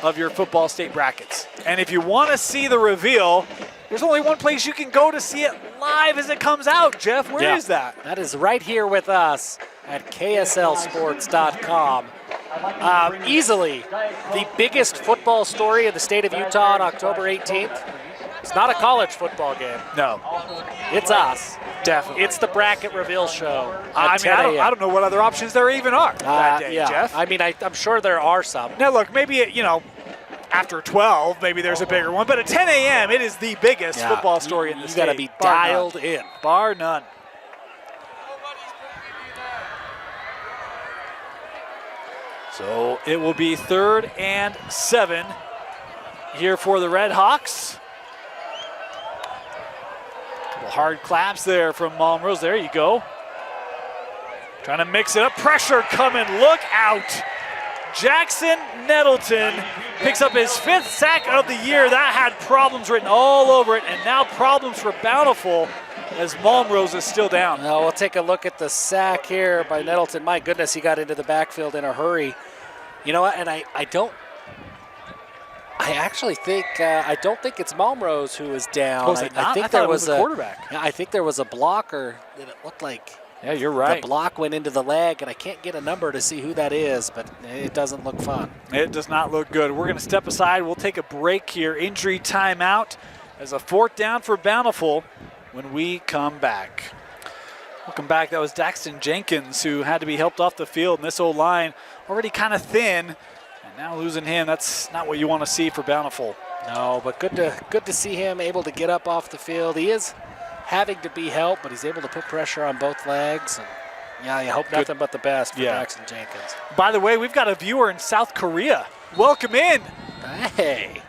of your football state brackets. And if you want to see the reveal, there's only one place you can go to see it live as it comes out, Jeff. Where is that? That is right here with us at KSLSports.com. Easily the biggest football story in the state of Utah on October 18th. It's not a college football game. No. It's us. Definitely. It's the bracket reveal show. I don't know what other options there even are that day, yeah. Jeff. I mean, I'm sure there are some. Now, look, maybe, after 12, maybe there's a bigger one. But at 10 a.m., it is the biggest football story in the state. You got to be dialed in. Bar none. So it will be 3rd and 7 here for the Redhawks. Couple hard claps there from Malmrose. There you go. Trying to mix it up. Pressure coming. Look out. Jackson Nettleton picks up his 5th sack of the year. That had problems written all over it, and now problems for Bountiful as Malmrose is still down. Now we'll take a look at the sack here by Nettleton. My goodness, he got into the backfield in a hurry. You know what? And I don't think it's Malmrose who is down. Oh, is it not? I think I thought there it was a quarterback. Yeah, I think there was a blocker that it looked like. Yeah, you're right. The block went into the leg, and I can't get a number to see who that is, but it doesn't look fun. It does not look good. We're going to step aside. We'll take a break here. Injury timeout as a 4th down for Bountiful when we come back. Welcome back. That was Daxton Jenkins who had to be helped off the field, and this O-line already kind of thin, and now losing him, that's not what you want to see for Bountiful. No, but good to see him able to get up off the field. He is having to be helped, but he's able to put pressure on both legs. And yeah, you hope nothing but the best for Daxton Jenkins. By the way, we've got a viewer in South Korea. Welcome in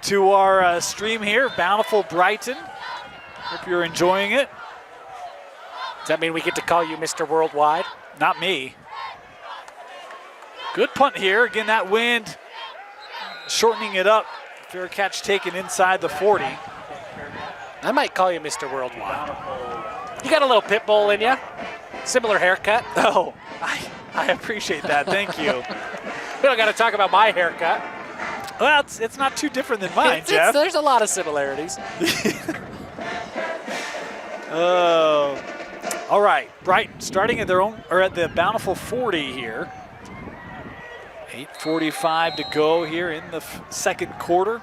to our stream here, Bountiful Brighton. Hope you're enjoying it. Does that mean we get to call you Mr. Worldwide? Not me. Good punt here. Again, that wind shortening it up. Fair catch taken inside the 40. I might call you Mr. Worldwide. You got a little pit bull in you. Similar haircut. Oh, I appreciate that. Thank you. We don't got to talk about my haircut. Well, it's not too different than mine, Jeff. There's a lot of similarities. Oh. All right, Brighton starting at at the Bountiful 40 here. 8:45 to go here in the second quarter.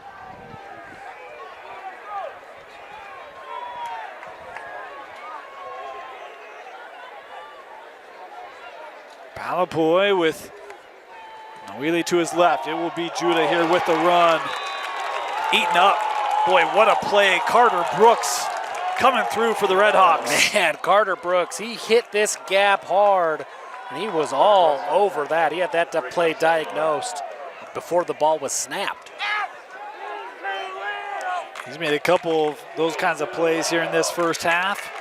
Palapoy with Wheelie to his left. It will be Judah here with the run. Eaten up. Boy, what a play. Carter Brooks coming through for the Redhawks. Man, Carter Brooks, he hit this gap hard, and he was all over that. He had that play diagnosed before the ball was snapped. He's made a couple of those kinds of plays here in this first half.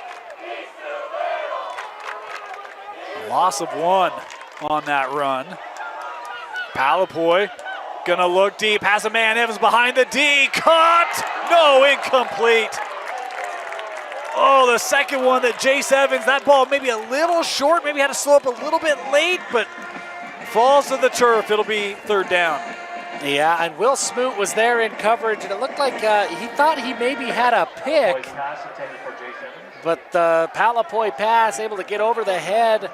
Loss of 1 on that run. Palapoy gonna look deep, has a man, Evans behind the D, caught, no, incomplete. Oh, the second one that Jace Evans, that ball maybe a little short, maybe had to slow up a little bit late, but falls to the turf. It'll be 3rd down. Yeah, and Will Smoot was there in coverage, and it looked like he thought he maybe had a pick, but the Palapoy pass able to get over the head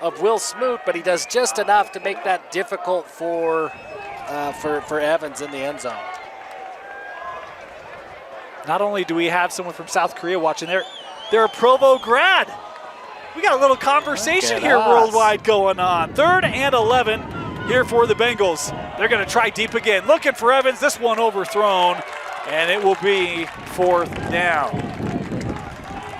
of Will Smoot, but he does just enough to make that difficult for Evans in the end zone. Not only do we have someone from South Korea watching, they're a Provo grad. We got a little conversation here worldwide going on. 3rd and 11 here for the Bengals. They're going to try deep again. Looking for Evans. This one overthrown, and it will be 4th down.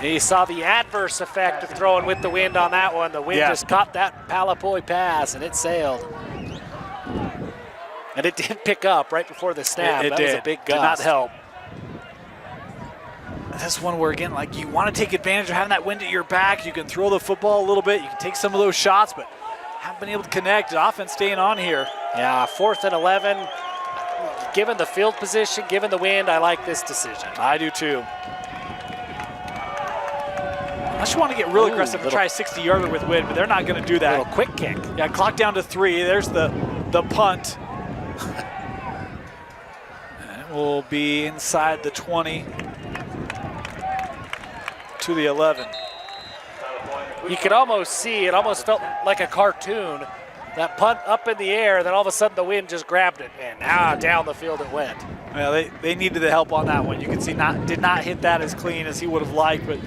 You saw the adverse effect of throwing with the wind on that one. The wind just caught that Palapoy pass, and it sailed. And it did pick up right before the snap. It that did. was a big gust. Did not help. This one where, again, like you want to take advantage of having that wind at your back. You can throw the football a little bit. You can take some of those shots, but haven't been able to connect. The offense staying on here. Yeah, 4th and 11. Given the field position, given the wind, I like this decision. I do too. Unless you want to get real aggressive and try a 60-yarder with wind, but they're not going to do that. A little quick kick. Yeah, clock down to 3. There's the punt. And it will be inside the 20 to the 11. You could almost see, it almost felt like a cartoon. That punt up in the air, then all of a sudden the wind just grabbed it, and down the field it went. Well, they needed the help on that one. You can see did not hit that as clean as he would have liked, but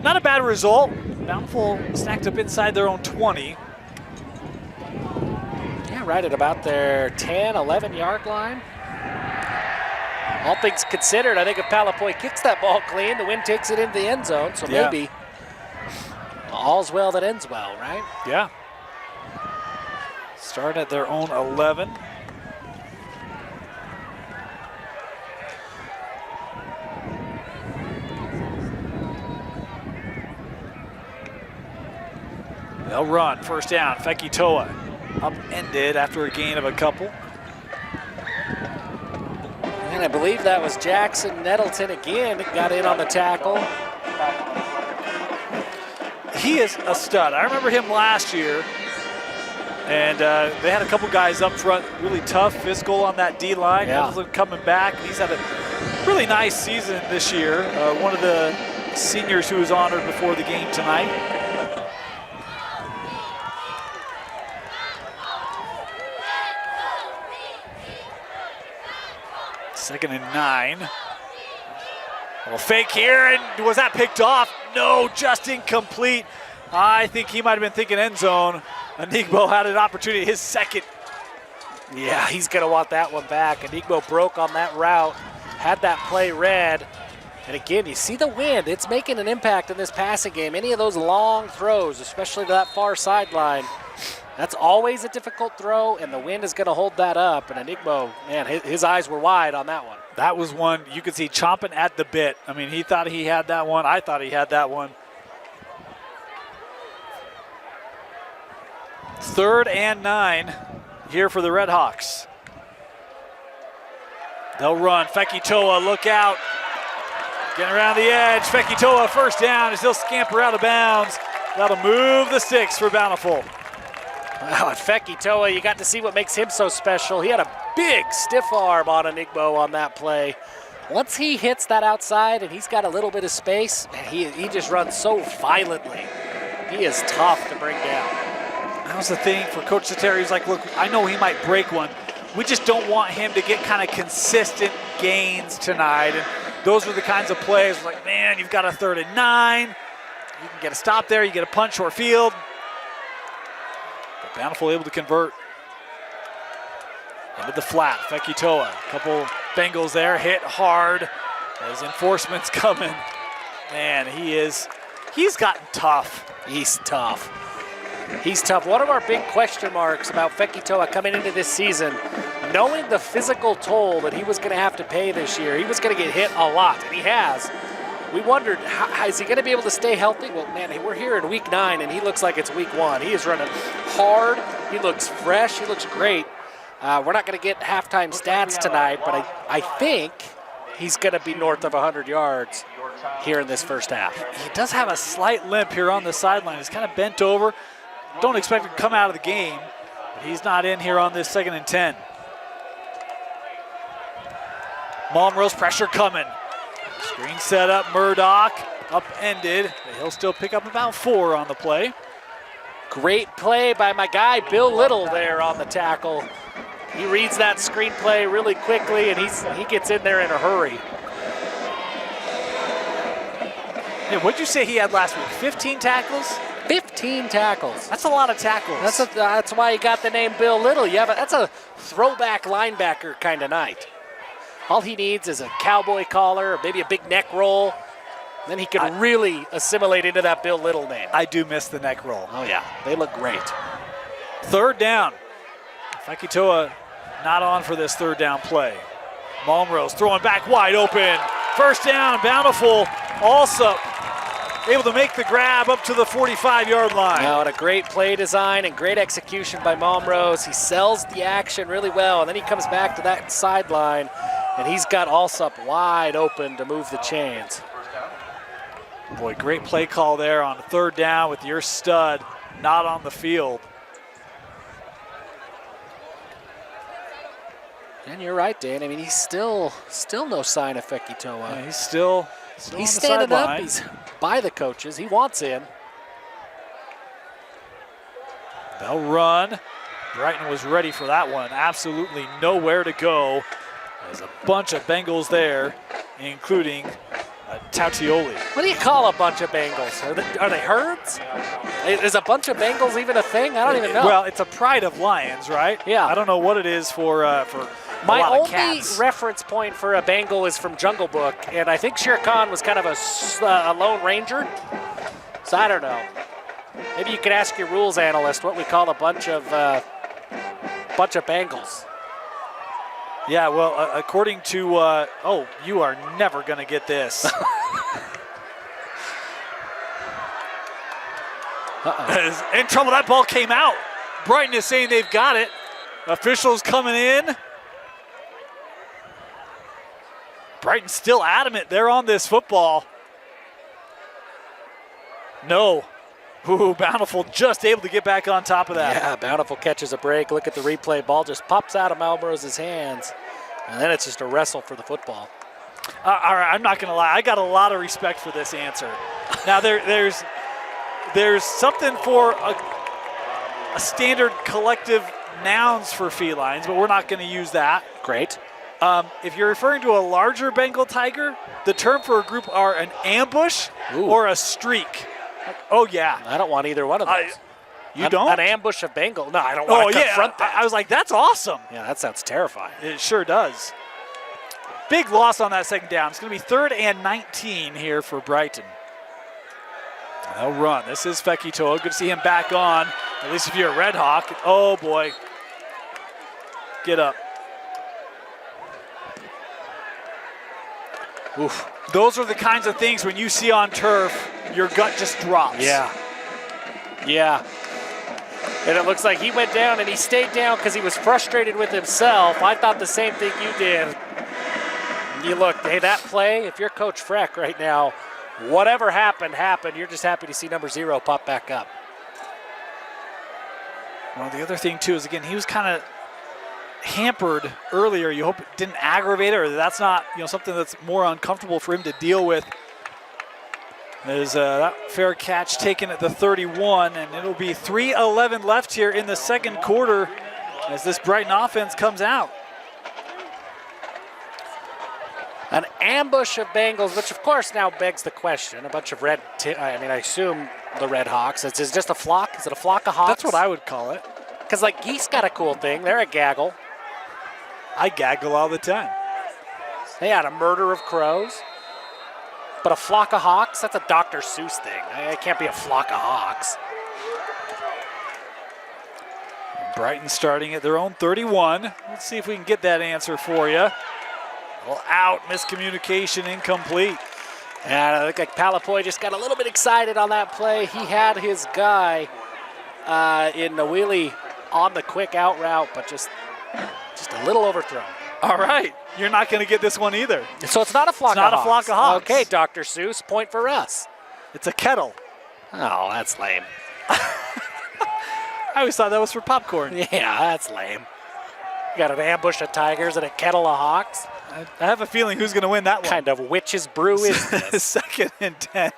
not a bad result. Bountiful snacked up inside their own 20. Yeah, right at about their 10, 11-yard line. All things considered, I think if Palapoy kicks that ball clean, the wind takes it into the end zone, so maybe all's well that ends well, right? Yeah. Start at their own 11. They'll run, first down, Fekitoa upended after a gain of a couple. And I believe that was Jackson Nettleton again that got in on the tackle. He is a stud. I remember him last year, and they had a couple guys up front, really tough, physical on that D-line. Yeah. Nettleton coming back. He's had a really nice season this year. One of the seniors who was honored before the game tonight. Second and 9. Well, fake here, and was that picked off? No, just incomplete. I think he might have been thinking end zone. Enigbo had an opportunity, his second. Yeah, he's going to want that one back. Enigbo broke on that route, had that play read. And again, you see the wind. It's making an impact in this passing game. Any of those long throws, especially to that far sideline, that's always a difficult throw, and the wind is going to hold that up. And Enigbo, man, his eyes were wide on that one. That was one you could see chomping at the bit. I mean, he thought he had that one. I thought he had that one. Third and 9 here for the Redhawks. They'll run. Fekitoa, look out. Getting around the edge. Fekitoa, first down, as he'll scamper out of bounds. That'll move the sticks for Bountiful. Wow, and Fekitoa, you got to see what makes him so special. He had a big stiff arm on Enigbo on that play. Once he hits that outside and he's got a little bit of space, he just runs so violently. He is tough to bring down. That was the thing for Coach Sateri. He's like, look, I know he might break one. We just don't want him to get kind of consistent gains tonight. And those were the kinds of plays like, man, you've got a 3rd and 9. You can get a stop there. You get a punch or field. But Bountiful able to convert. Into the flat, Fekitoa. A couple Bengals there, hit hard as enforcement's coming. Man, he's gotten tough. He's tough. He's tough. One of our big question marks about Fekitoa coming into this season, knowing the physical toll that he was going to have to pay this year, he was going to get hit a lot, and he has. We wondered, is he going to be able to stay healthy? Well, man, we're here in week 9, and he looks like it's week 1. He is running hard. He looks fresh. He looks great. We're not going to get halftime stats tonight, but I think he's going to be north of 100 yards here in this first half. He does have a slight limp here on the sideline. He's kind of bent over. Don't expect him to come out of the game, but he's not in here on this 2nd and 10. Malmrose pressure coming. Screen set up, Murdoch upended. He'll still pick up about 4 on the play. Great play by my guy, Bill Little, there on the tackle. He reads that screen play really quickly, and he gets in there in a hurry. Yeah, what'd you say he had last week? 15 tackles? 15 tackles. That's a lot of tackles. That's why he got the name Bill Little. Yeah, but that's a throwback linebacker kind of night. All he needs is a cowboy collar, or maybe a big neck roll. Then he could really assimilate into that Bill Little name. I do miss the neck roll. Oh, yeah. They look great. 3rd down. Fekitoa not on for this 3rd down play. Malmrose throwing back wide open. First down, Bountiful. Alsup able to make the grab up to the 45-yard line. Now, and a great play design and great execution by Malmrose. He sells the action really well, and then he comes back to that sideline, and he's got Alsup wide open to move the chains. Boy, great play call there on 3rd down with your stud not on the field. And you're right, Dan. I mean, he's still no sign of Fekitoa. Yeah, he's still He's on the standing up. sideline. He's by the coaches. He wants in. They'll run. Brighton was ready for that one. Absolutely nowhere to go. There's a bunch of Bengals there, including Tautioli. What do you call a bunch of Bengals? Are they herds? Is a bunch of Bengals even a thing? I don't even know. Well, it's a pride of lions, right? Yeah. I don't know what it is for a My lot of only cats. reference point for a Bengal is from Jungle Book, and I think Shere Khan was kind of a lone ranger. So I don't know. Maybe you could ask your rules analyst what we call a bunch of Bengals. Yeah, well, according to, you are never going to get this. Is in trouble. That ball came out. Brighton is saying they've got it. Officials coming in. Brighton still adamant they're on this football. No. Ooh, Bountiful just able to get back on top of that. Yeah, Bountiful catches a break. Look at the replay. Ball just pops out of Malbrough's hands. And then it's just a wrestle for the football. All right, I'm not going to lie. I got a lot of respect for this answer. Now, there's something for a standard collective nouns for felines, but we're not going to use that. Great. If you're referring to a larger Bengal tiger, the term for a group are an ambush or a streak. Oh, yeah. I don't want either one of those. You don't? An ambush of Bengal. No, I don't want to confront that. I was like, that's awesome. Yeah, that sounds terrifying. It sure does. Big loss on that second down. It's going to be 3rd and 19 here for Brighton. They'll run. This is Fekitoa. Good to see him back on, at least if you're a Red Hawk. Oh, boy. Get up. Oof. Those are the kinds of things when you see on turf, your gut just drops. Yeah. Yeah. And it looks like he went down and he stayed down because he was frustrated with himself. I thought the same thing you did. You look, hey, that play, if you're Coach Freck right now, whatever happened. You're just happy to see number 0 pop back up. Well, the other thing, too, is, again, he was kind of hampered earlier. You hope it didn't aggravate it, or that's not something that's more uncomfortable for him to deal with. There's that fair catch taken at the 31, and it'll be 3:11 left here in the second quarter as this Brighton offense comes out. An ambush of Bengals, which of course now begs the question. A bunch of I assume the Red Hawks. Is just a flock? Is it a flock of hawks? That's what I would call it. Because geese got a cool thing. They're a gaggle. I gaggle all the time. They had a murder of crows. But a flock of hawks, that's a Dr. Seuss thing. It can't be a flock of hawks. Brighton starting at their own 31. Let's see if we can get that answer for you. Well, out, miscommunication, incomplete. And I look like Palapoy just got a little bit excited on that play. He had his guy in the wheelie on the quick out route, but just a little overthrown. All right, you're not going to get this one either. So it's not a flock of hawks. It's not a flock of hawks. Okay, Dr. Seuss, point for us. It's a kettle. Oh, that's lame. I always thought that was for popcorn. Yeah, that's lame. You got an ambush of tigers and a kettle of hawks. I have a feeling who's going to win that one. What kind of witch's brew is this? 2nd and 10.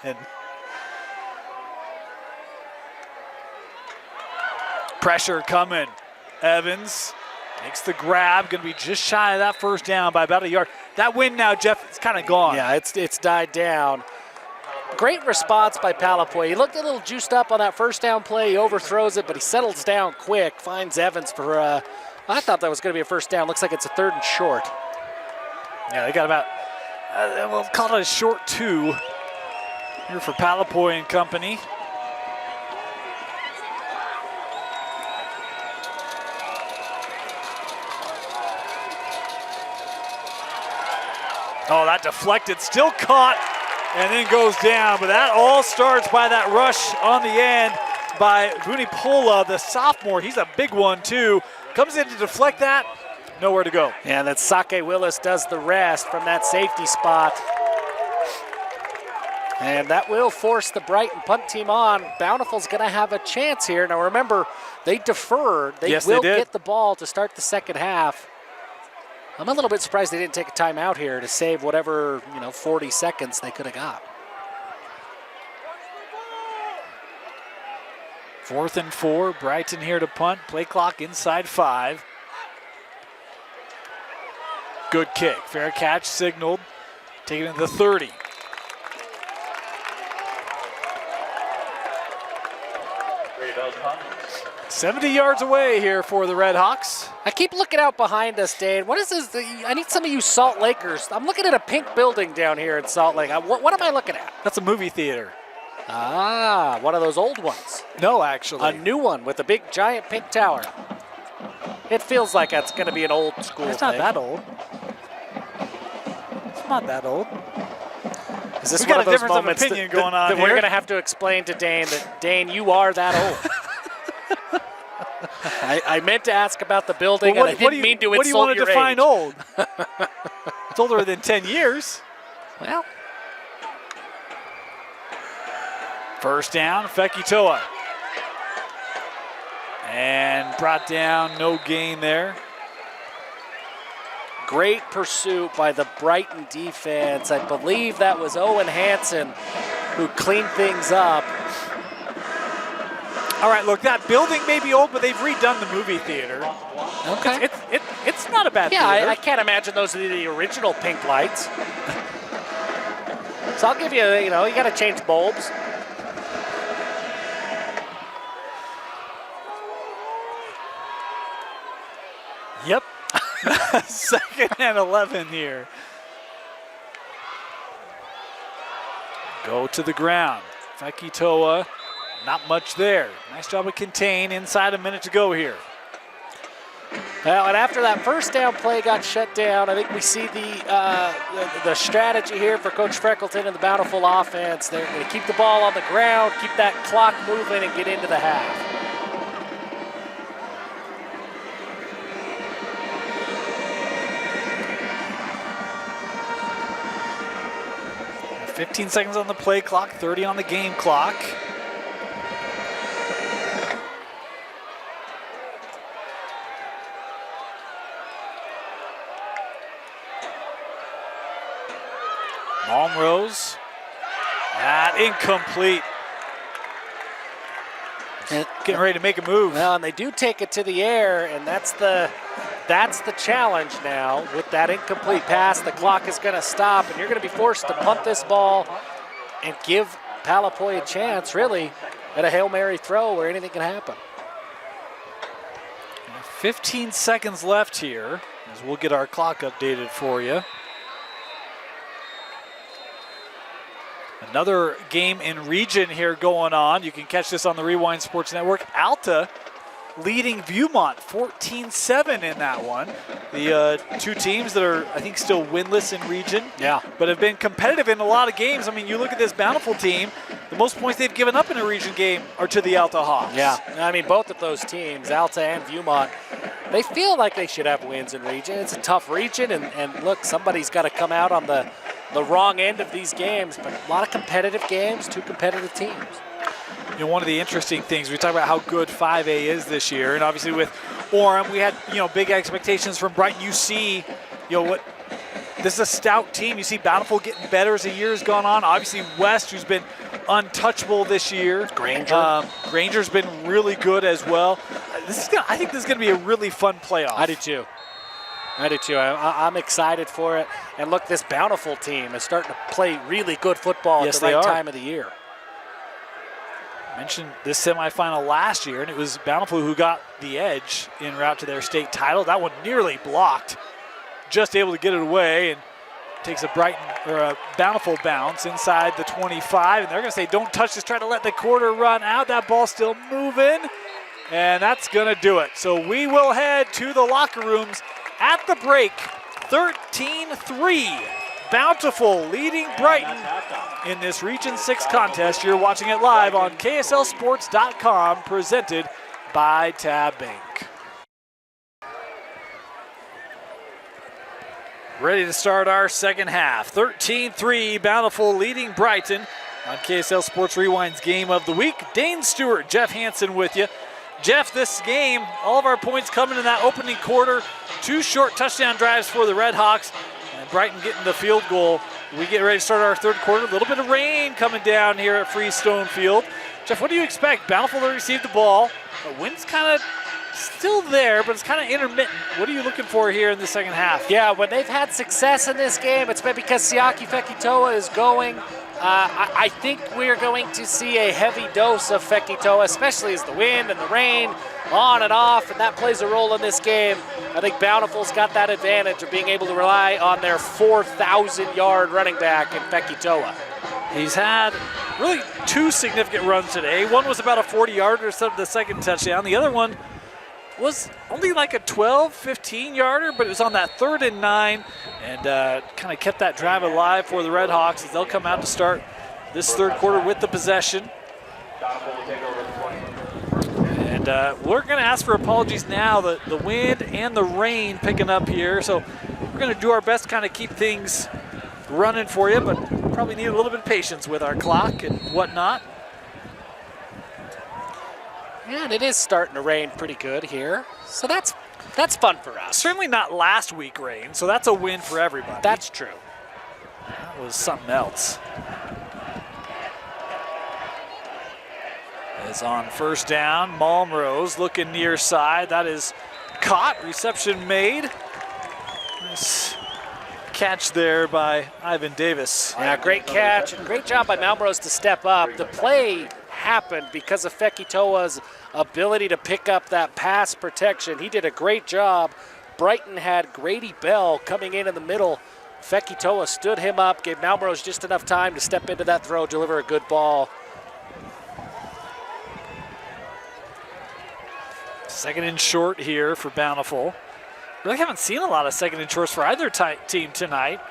Pressure coming. Evans makes the grab. Going to be just shy of that first down by about a yard. That win now, Jeff, it's kind of gone. Yeah, it's died down. Great response by Palapoy. He looked a little juiced up on that first down play. He overthrows it, but he settles down quick, finds Evans for I thought that was going to be a first down. Looks like it's a 3rd and short. Yeah, they got about, we'll call it a short 2 here for Palapoy and company. Oh, that deflected, still caught, and then goes down. But that all starts by that rush on the end by Vunipola, the sophomore. He's a big one, too. Comes in to deflect that, nowhere to go. And then Sake Willis does the rest from that safety spot. And that will force the Brighton punt team on. Bountiful's going to have a chance here. Now, remember, they deferred. They will get the ball to start the second half. I'm a little bit surprised they didn't take a timeout here to save whatever, 40 seconds they could have got. 4th and 4, Brighton here to punt. Play clock inside 5. Good kick, fair catch signaled. Taking it to the 30. Redhawks punt. 70 yards away here for the Redhawks. I keep looking out behind us, Dane. What is this? I need some of you Salt Lakers. I'm looking at a pink building down here in Salt Lake. What am I looking at? That's a movie theater. Ah, one of those old ones. No, actually. A new one with a big giant pink tower. It feels like that's going to be an old school It's not thing. that old. It's not that old. Is this We got one a of those difference of moments opinion going on that we're here. going to have to explain to Dane that, Dane, you are that old? I meant to ask about the building, Well, and I didn't mean to what do you insult want to your define age. old? It's older than 10 years. Well, First down, Fekitoa. And brought down, no gain there. great pursuit by the Brighton defense. I believe that was Owen Hansen who cleaned things up. All right, look, that building may be old, but they've redone the movie theater. Okay. It's not a bad Yeah, theater. I can't imagine those are the original pink lights. So I'll give you, you got to change bulbs. Yep. Second and 11 here. Go to the ground. Fekitoa, not much there. Nice job of contain inside a minute to go here. Well, and after that first down play got shut down, I think we see the strategy here for Coach Freckleton and the Bountiful offense. They're going to keep the ball on the ground, keep that clock moving, and get into the half. 15 seconds on the play clock, 30 on the game clock. Malmrose, that incomplete. Getting ready to make a move. Well, and they do take it to the air, and that's the challenge now. With that incomplete pass, the clock is going to stop, and you're going to be forced to punt this ball and give Palapoy a chance, really, at a Hail Mary throw where anything can happen. 15 seconds left here as we'll get our clock updated for you. Another game in region here going on. You can catch this on the Rewind Sports Network. Alta leading Viewmont 14-7 in that one. The two teams that are, I think, still winless in region, but have been competitive in a lot of games. I mean, you look at this Bountiful team, the most points they've given up in a region game are to the Alta Hawks. Yeah, I mean, both of those teams, Alta and Viewmont, they feel like they should have wins in region. It's a tough region, and look, somebody's got to come out on the wrong end of these games, but a lot of competitive games, two competitive teams. You know, one of the interesting things, we talk about how good 5A is this year, and obviously with Orem, we had, big expectations from Brighton. You see, this is a stout team. You see Bountiful getting better as the year has gone on. Obviously West, who's been untouchable this year. Granger's been really good as well. I think this is going to be a really fun playoff. I do too. I'm excited for it. And look, this Bountiful team is starting to play really good football at the right time of the year. I mentioned this semifinal last year, and it was Bountiful who got the edge en route to their state title. That one nearly blocked, just able to get it away, and takes a Bountiful bounce inside the 25, and they're going to say, don't touch this, try to let the quarter run out. That ball's still moving, and that's going to do it. So we will head to the locker rooms at the break. 13-3, Bountiful leading Brighton in this Region 6 contest. You're watching it live on KSLSports.com, presented by Tab Bank. Ready to start our second half. 13-3, Bountiful leading Brighton on KSL Sports Rewind's Game of the Week. Dane Stewart, Jeff Hansen with you. Jeff, this game, all of our points coming in that opening quarter. 2 short touchdown drives for the Redhawks, and Brighton getting the field goal. We get ready to start our third quarter. A little bit of rain coming down here at Freestone Field. Jeff, what do you expect? Bountiful to receive the ball. The wind's kind of still there, but it's kind of intermittent. What are you looking for here in the second half? Yeah, when they've had success in this game, it's been because Siaki Fekitoa is going. I think we're going to see a heavy dose of Fekitoa, especially as the wind and the rain on and off, and that plays a role in this game. I think Bountiful's got that advantage of being able to rely on their 4,000-yard running back in Fekitoa. He's had really 2 significant runs today. One was about a 40-yarder, the second touchdown. The other one was only like a 12, 15-yarder, but it was on that 3rd and 9, and kind of kept that drive alive for the Redhawks as they'll come out to start this third quarter with the possession. And we're going to ask for apologies now. The wind and the rain picking up here, so we're going to do our best to kind of keep things running for you, but probably need a little bit of patience with our clock and whatnot. And it is starting to rain pretty good here, so that's fun for us. Certainly not last week rain, so that's a win for everybody. That's true. That was something else. As on first down, Malmrose looking near side. That is caught, reception made. Nice catch there by Ivan Davis. Yeah, great catch and great job by Malmrose to step up. The play happened because of Fekitoa's ability to pick up that pass protection. He did a great job. Brighton had Grady Bell coming in the middle. Fekitoa stood him up, gave Malmrose just enough time to step into that throw, deliver a good ball. Second and short here for Bountiful. Really haven't seen a lot of second and shorts for either team tonight.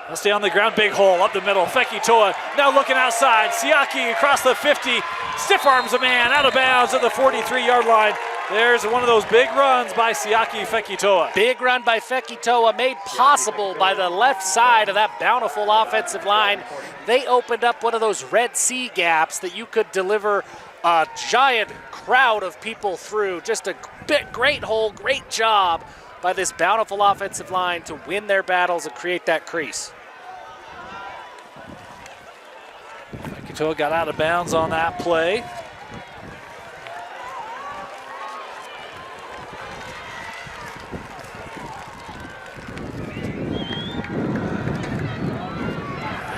They'll stay on the ground, big hole up the middle. Fekitoa now looking outside. Siaki across the 50, stiff arms a man out of bounds at the 43-yard line. There's one of those big runs by Siaki Fekitoa. Big run by Fekitoa, made possible by the left side of that Bountiful offensive line. They opened up one of those Red Sea gaps that you could deliver a giant crowd of people through. Just a great hole, great job by this Bountiful offensive line to win their battles and create that crease. Fekitoa got out of bounds on that play.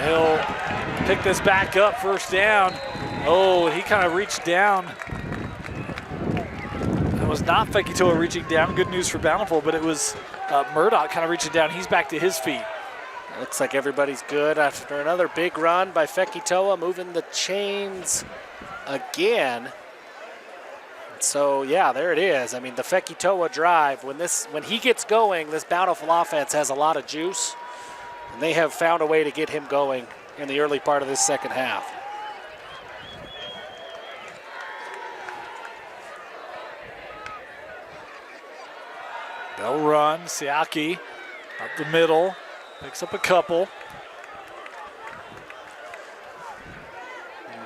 He'll pick this back up, first down. Oh, he kind of reached down. It was not Fekitoa reaching down. Good news for Bountiful, but it was Murdoch kind of reaching down. He's back to his feet. Looks like everybody's good after another big run by Fekitoa, moving the chains again. So yeah, there it is. I mean, the Fekitoa drive, when he gets going, this Bountiful offense has a lot of juice, and they have found a way to get him going in the early part of this second half. They'll run. Siaki up the middle, picks up a couple.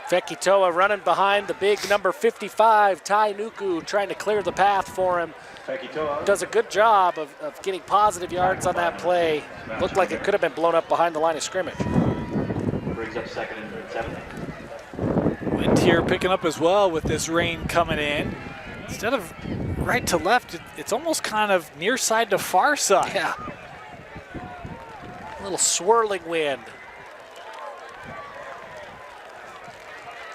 Fekitoa running behind the big number 55, Tai Nuku, trying to clear the path for him. Does a good job of getting positive yards on that play. Looked like it could have been blown up behind the line of scrimmage. Brings up 2nd and 7. Wind here picking up as well with this rain coming in. Instead of right to left, it's almost kind of near side to far side. Yeah. A little swirling wind.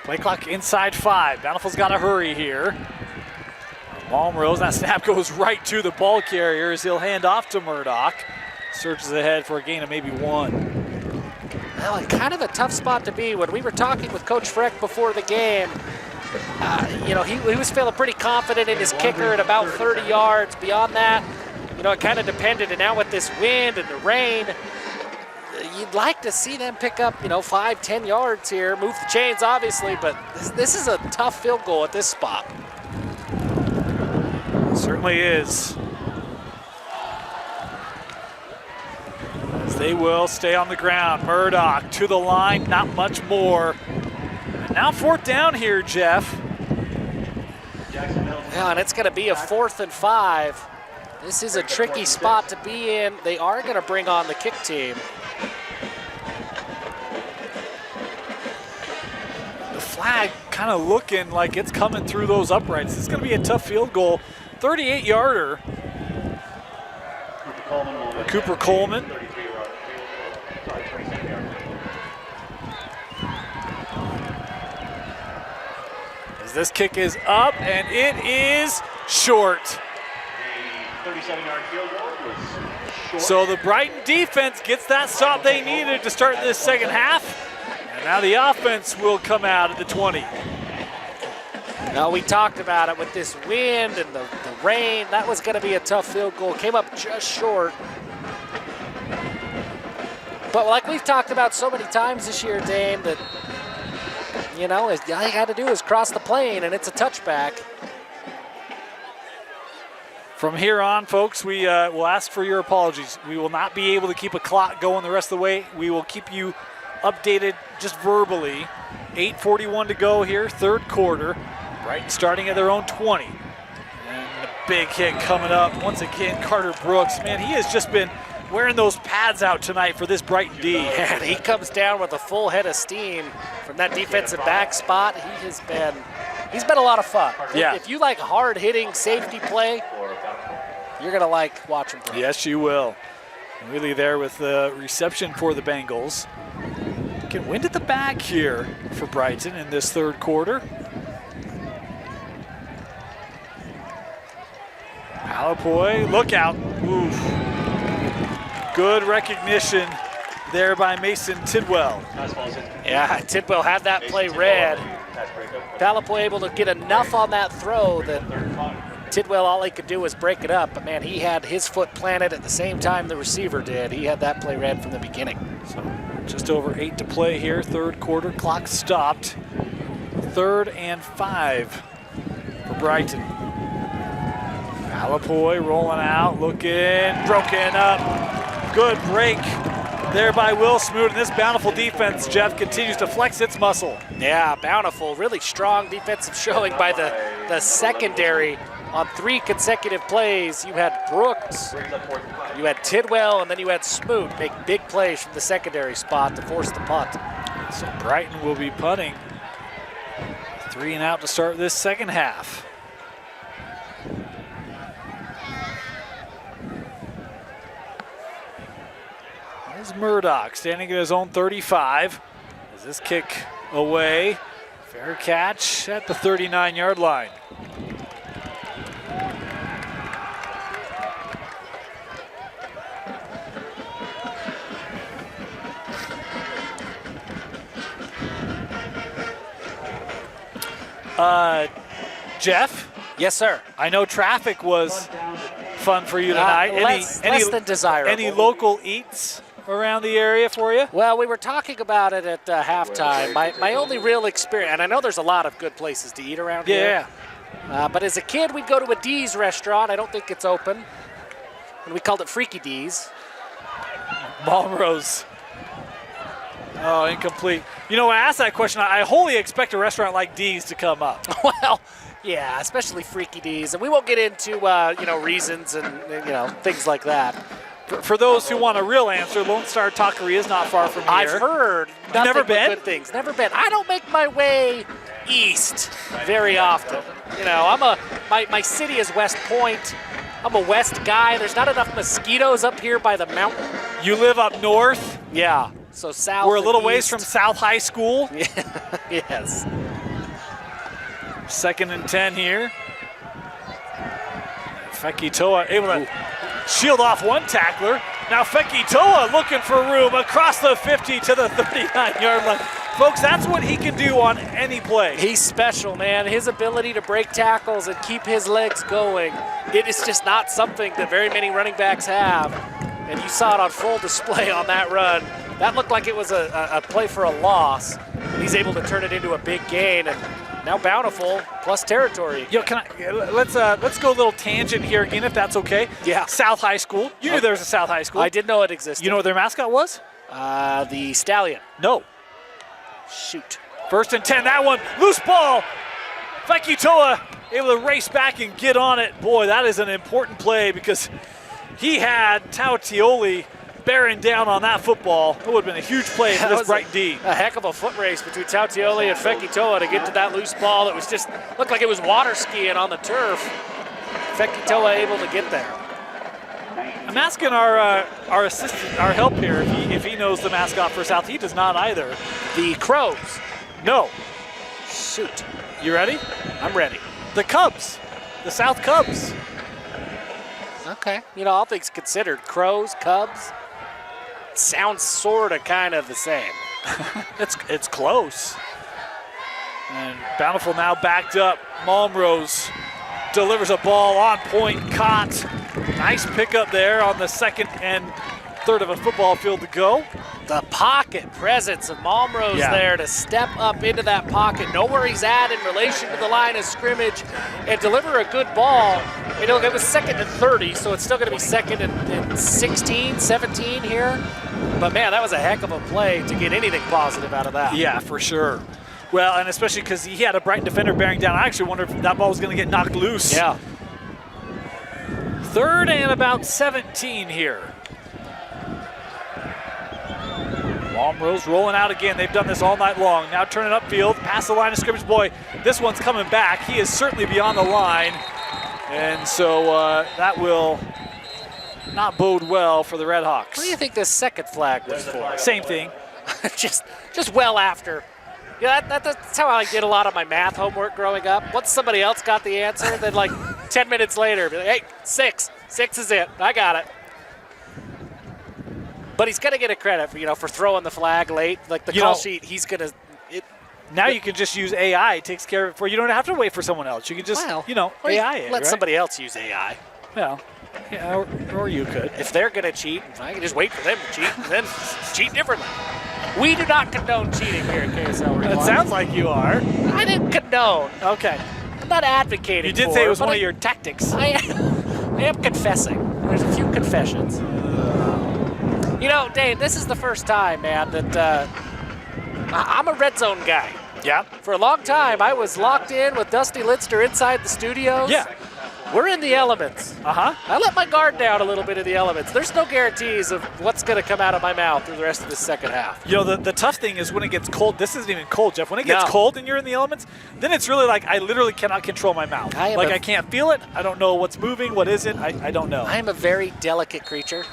Play clock inside 5. Bountiful's got to hurry here. Malmrose, that snap goes right to the ball carrier as he'll hand off to Murdoch. Surges ahead for a gain of maybe 1. Well, kind of a tough spot to be. When we were talking with Coach Freck before the game, he was feeling pretty confident in his kicker at about 30 yards. Beyond that, it kind of depended. And now with this wind and the rain, you'd like to see them pick up, 5, 10 yards here. Move the chains, obviously, but this is a tough field goal at this spot. Certainly is. As they will stay on the ground. Murdoch to the line, not much more. And now 4th down here, Jeff. Yeah, and it's going to be a 4th and 5. This is a tricky spot to be in. They are going to bring on the kick team. The flag kind of looking like it's coming through those uprights. This is going to be a tough field goal. 38-yarder. Cooper Coleman. As this kick is up, and it is short. The 37-yard field goal was short. So the Brighton defense gets that stop they needed to start this second half. And now the offense will come out at the 20. Now, we talked about it with this wind and the rain. That was going to be a tough field goal. Came up just short. But like we've talked about so many times this year, Dane, that, you know, all you got to do is cross the plane, and it's a touchback. From here on, folks, we will ask for your apologies. We will not be able to keep a clock going the rest of the way. We will keep you updated just verbally. 8:41 to go here, third quarter. Brighton starting at their own 20. And a big hit coming up. Once again, Carter Brooks. Man, he has just been wearing those pads out tonight for this Brighton D. And he comes down with a full head of steam from that defensive back spot. He's been a lot of fun. Yeah. If you like hard-hitting safety play, you're going to like watching play. Yes, you will. And really there with the reception for the Bengals. Get wind at the back here for Brighton in this third quarter. Alapoy, look out. Oof. Good recognition there by Mason Tidwell. Yeah, Tidwell had that play read. Alapoy able to get enough on that throw that Tidwell, all he could do was break it up. But, man, he had his foot planted at the same time the receiver did. He had that play read from the beginning. So just over 8 to play here, third quarter. Clock stopped. 3rd and 5 for Brighton. Alapoy rolling out, looking, broken up. Good break there by Will Smoot. And this Bountiful defense, Jeff, continues to flex its muscle. Yeah, Bountiful, really strong defensive showing by the secondary on 3 consecutive plays. You had Brooks, you had Tidwell, and then you had Smoot make big plays from the secondary spot to force the punt. So Brighton will be punting. 3 and out to start this second half. There's Murdoch standing at his own 35. As this kick away, fair catch at the 39-yard line. Jeff? Yes, sir. I know traffic was fun for you tonight. Less than desirable. Any local eats around the area for you? Well, we were talking about it at halftime. My only real experience, and I know there's a lot of good places to eat around here. Yeah. But as a kid, we'd go to a D's restaurant. I don't think it's open. And we called it Freaky D's. Malmrose. Oh, incomplete. You know, when I asked that question, I wholly expect a restaurant like D's to come up. Well, yeah, especially Freaky D's. And we won't get into, reasons and things like that. For those who want a real answer, Lone Star Taqueria is not far from here. I've heard nothing never but been? good things. Never been. I don't make my way east very often. My city is West Point. I'm a west guy. There's not enough mosquitoes up here by the mountain. You live up north. Yeah, so south. We're a little and ways east. from South High School. Yes. 2nd and 10 here. Fekitoa able to shield off one tackler. Now Fekitoa looking for room across the 50 to the 39-yard line. Folks, that's what he can do on any play. He's special, man. His ability to break tackles and keep his legs going, it is just not something that very many running backs have. And you saw it on full display on that run. That looked like it was a play for a loss. And he's able to turn it into a big gain. And now Bountiful plus territory. Yo, let's go a little tangent here again, if that's okay. Yeah. South High School. You knew there was a South High School. I did know it existed. You know what their mascot was? The Stallion. No. Shoot. 1st and 10. That one, loose ball. Fekitoa able to race back and get on it. Boy, that is an important play because he had Tautioli bearing down on that football. It would have been a huge play for this Brighton D. A heck of a foot race between Tautioli and Fekitoa to get to that loose ball that was just, looked like it was water skiing on the turf. Fekitoa able to get there. I'm asking our assistant, our help here, if he knows the mascot for South. He does not either. The Crows. No. Shoot. You ready? I'm ready. The Cubs. The South Cubs. Okay. You know, all things considered, Crows, Cubs, sounds sort of kind of the same. It's close. And Bountiful now backed up. Malmrose delivers a ball on point, caught. Nice pickup there on the second and third of a football field to go. The pocket presence of Malmrose there to step up into that pocket, know where he's at in relation to the line of scrimmage, and deliver a good ball. You know, it was second and 30, so it's still going to be second and 16, 17 here. But, man, that was a heck of a play to get anything positive out of that. Yeah, for sure. Well, and especially because he had a Brighton defender bearing down. I actually wondered if that ball was going to get knocked loose. Yeah. Third and about 17 here. Malmrose rolling out again. They've done this all night long. Now turning upfield, past the line of scrimmage. Boy, this one's coming back. He is certainly beyond the line. And so that will not bode well for the Redhawks. What do you think this second flag was for? Same thing. just well after. Yeah, that's how I did a lot of my math homework growing up. Once somebody else got the answer, then like 10 minutes later, be like, hey, 6. 6 is it. I got it. But he's going to get a credit for throwing the flag late. Like the call sheet, he's going to. Now you can just use AI. It takes care of it for you. You don't have to wait for someone else. You can just, AI it. Let somebody else use AI. Well, yeah, or you could. If they're going to cheat, I can just wait for them to cheat and then cheat differently. We do not condone cheating here at KSL Rewind. It sounds like you are. I didn't condone. Okay. I'm not advocating. You did say it was one of your tactics. I am confessing. There's a few confessions. You know, Dave, this is the first time, man, that I'm a red zone guy. Yeah. For a long time, I was locked in with Dusty Lidster inside the studios. Yeah. We're in the elements. I let my guard down a little bit in the elements. There's no guarantees of what's going to come out of my mouth through the rest of the second half. You know, the tough thing is when it gets cold. This isn't even cold, Jeff. When it gets cold and you're in the elements, then it's really like I literally cannot control my mouth. I can't feel it. I don't know what's moving, what isn't. I don't know. I am a very delicate creature.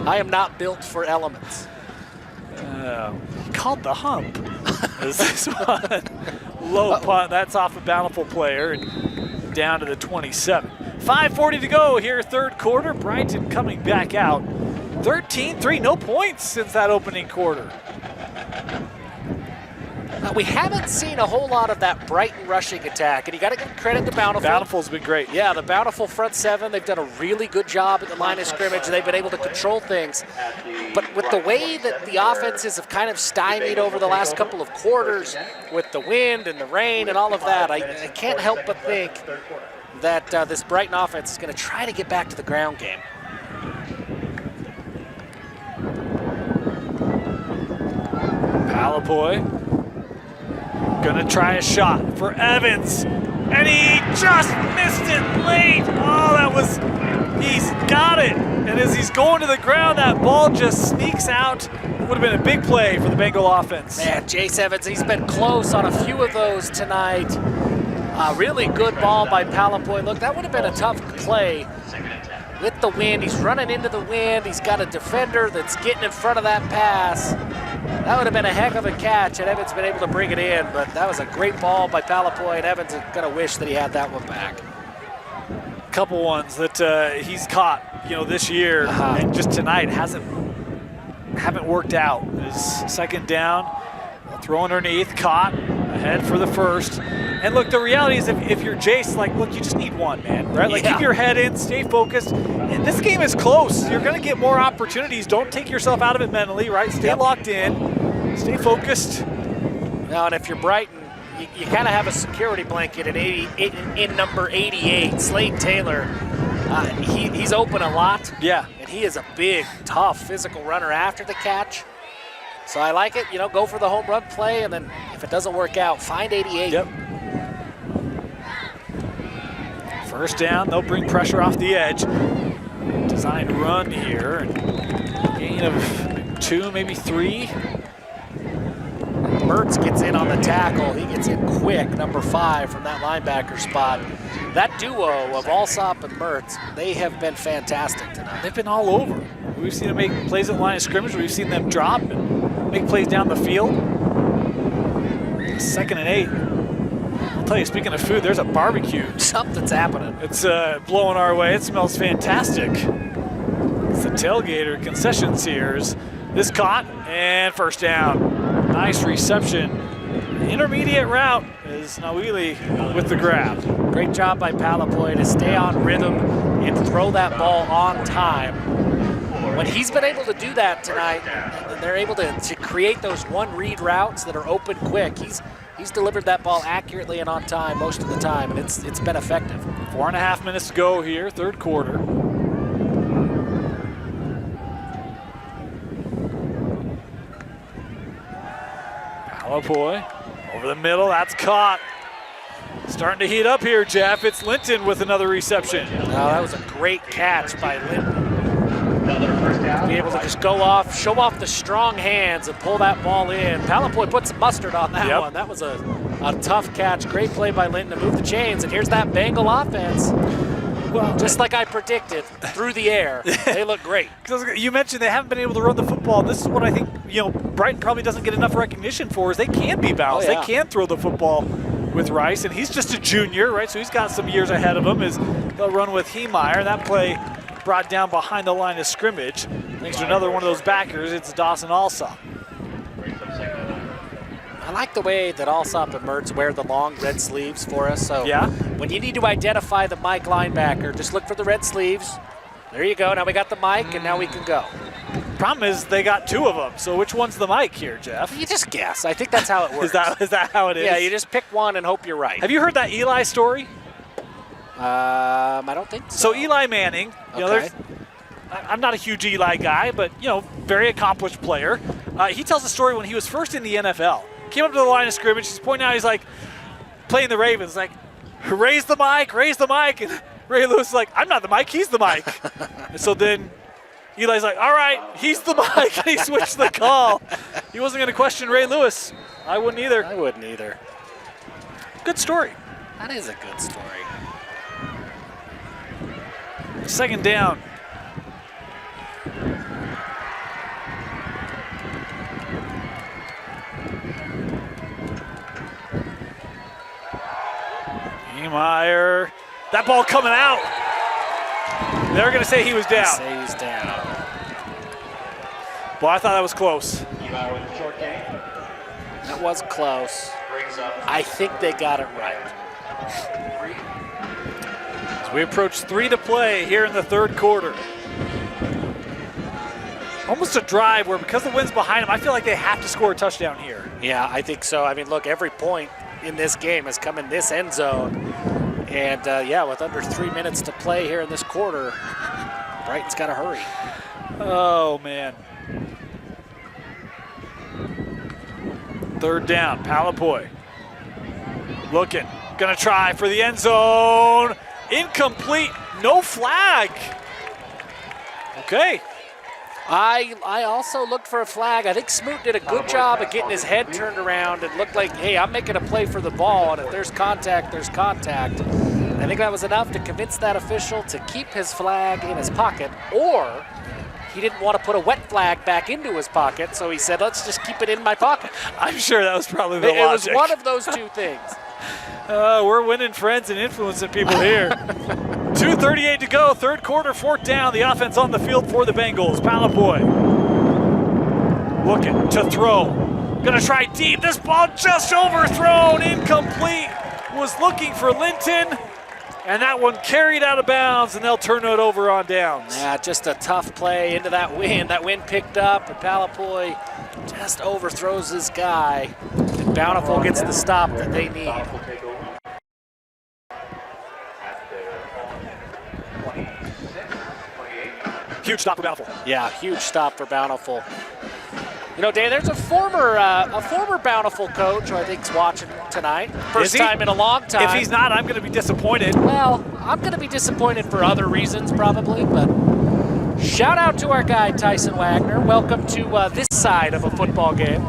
I am not built for elements. Called the hump. Is this one? Low punt. That's off a Bountiful player and down to the 27. 5:40 to go here, third quarter. Brighton coming back out. 13-3, no points since that opening quarter. We haven't seen a whole lot of that Brighton rushing attack, and you got to give credit to Bountiful. Bountiful's been great. Yeah, the Bountiful front seven, they've done a really good job at the line of scrimmage. They've been able to control things. But with the way that the offenses have kind of stymied over the last couple of quarters with the wind and the rain and all of that, I can't help but think that this Brighton offense is going to try to get back to the ground game. Palapoy gonna try a shot for Evans, and he just missed it late. He's got it. And as he's going to the ground, that ball just sneaks out. Would have been a big play for the Bengal offense. Man, Jace Evans, he's been close on a few of those tonight. Really good ball by Palapoy. Look, that would have been a tough play with the wind. He's running into the wind. He's got a defender that's getting in front of that pass. That would have been a heck of a catch had Evans been able to bring it in, but that was a great ball by Palapoy, and Evans is going to wish that he had that one back. Couple ones that he's caught, this year, and just tonight haven't worked out. His second down, throw underneath, caught, ahead for the first. And look, the reality is if you're Jace, you just need one, man, right? Keep your head in, stay focused. And this game is close. You're going to get more opportunities. Don't take yourself out of it mentally, right? Stay locked in, stay focused. Now, and if you're Brighton, you kind of have a security blanket in number 88, Slade Taylor. He's open a lot. Yeah. And he is a big, tough, physical runner after the catch. So I like it. Go for the home run play, and then if it doesn't work out, find 88. Yep. First down, they'll bring pressure off the edge. Design run here. Gain of 2, maybe 3. Mertz gets in on the tackle. He gets in quick, number 5 from that linebacker spot. That duo of Alsop and Mertz, they have been fantastic tonight. They've been all over. We've seen them make plays at the line of scrimmage. We've seen them drop and make plays down the field. 2nd and 8. I'll tell you, speaking of food, there's a barbecue. Something's happening. It's blowing our way. It smells fantastic. It's the tailgater concessions here. This caught and first down. Nice reception. Intermediate route is Nawili with the grab. Great job by Palapoy to stay on rhythm and throw that ball on time. When he's been able to do that tonight, and they're able to create those one-read routes that are open quick, he's delivered that ball accurately and on time most of the time, and it's been effective. 4.5 minutes to go here, third quarter. Palapoy over the middle, that's caught. Starting to heat up here, Jeff. It's Linton with another reception. Oh, that was a great catch by Linton. Be able to just go off, show off the strong hands and pull that ball in. Palapoy put some mustard on that one. That was a tough catch. Great play by Linton to move the chains. And here's that Bengal offense. Well, just like I predicted, through the air. They look great. You mentioned they haven't been able to run the football. This is what I think, Brighton probably doesn't get enough recognition for, is they can be balanced. They can throw the football with Rice, and he's just a junior, right? So he's got some years ahead of him as they'll run with Heemeyer. That play brought down behind the line of scrimmage. Thanks to another one of those backers, it's Dawson Alsop. I like the way that Alsop and Mertz wear the long red sleeves for us. So when you need to identify the Mike linebacker, just look for the red sleeves. There you go. Now we got the Mike, and now we can go. Problem is they got 2 of them. So which one's the Mike here, Jeff? You just guess. I think that's how it works. Is that how it is? Yeah, you just pick one and hope you're right. Have you heard that Eli story? I don't think so. So Eli Manning, I'm not a huge Eli guy, but very accomplished player. He tells a story when he was first in the NFL. Came up to the line of scrimmage. He's pointing out. He's like playing the Ravens, like raise the mic, and Ray Lewis is like, I'm not the mic, he's the mic. And so then Eli's like, all right, he's the mic, and he switched the call. He wasn't going to question Ray Lewis. I wouldn't either. I wouldn't either. Good story. That is a good story. 2nd down. Heemeyer. That ball coming out. They're going to say he was down. Say he's down. Boy, I thought that was close. That was close. I think they got it right. As we approach 3 to play here in the third quarter. Almost a drive where, because the wind's behind them, I feel like they have to score a touchdown here. Yeah, I think so. I mean, look, every point in this game has come in this end zone. And, with under 3 minutes to play here in this quarter, Brighton's got to hurry. Oh, man. 3rd down, Palapoy. Looking, gonna try for the end zone. Incomplete, no flag. Okay. I also looked for a flag. I think Smoot did a good job of getting his head turned around and looked like, hey, I'm making a play for the ball, and if there's contact, there's contact. I think that was enough to convince that official to keep his flag in his pocket, or he didn't want to put a wet flag back into his pocket, so he said, let's just keep it in my pocket. I'm sure that was probably the It logic. was one of those 2 things. We're winning friends and influencing people here. 2:38 to go, third quarter, 4th down. The offense on the field for the Bengals. Palapoy looking to throw. Gonna try deep. This ball just overthrown, incomplete. Was looking for Linton, and that one carried out of bounds, and they'll turn it over on downs. Yeah, just a tough play into that wind. That wind picked up, and Palapoy just overthrows his guy. And Bountiful gets the stop that they need. Huge stop for Bountiful. Yeah, huge stop for Bountiful. Dan, there's a former Bountiful coach who I think is watching tonight. First time in a long time. If he's not, I'm going to be disappointed. Well, I'm going to be disappointed for other reasons probably, but Shout out to our guy, Tyson Wagner. Welcome to this side of a football game.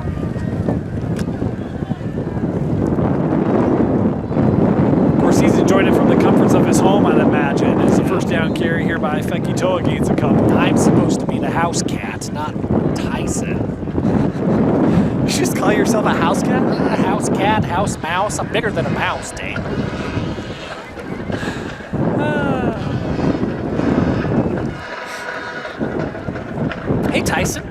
Of course, he's enjoying it from the comforts of his home, I'd imagine. It's the first down carry here by Fekitoa gains a couple. I'm supposed to be the house cat, not Tyson. You should just call yourself a house cat? A house cat, house mouse. I'm bigger than a mouse, Dave. Hey, Tyson.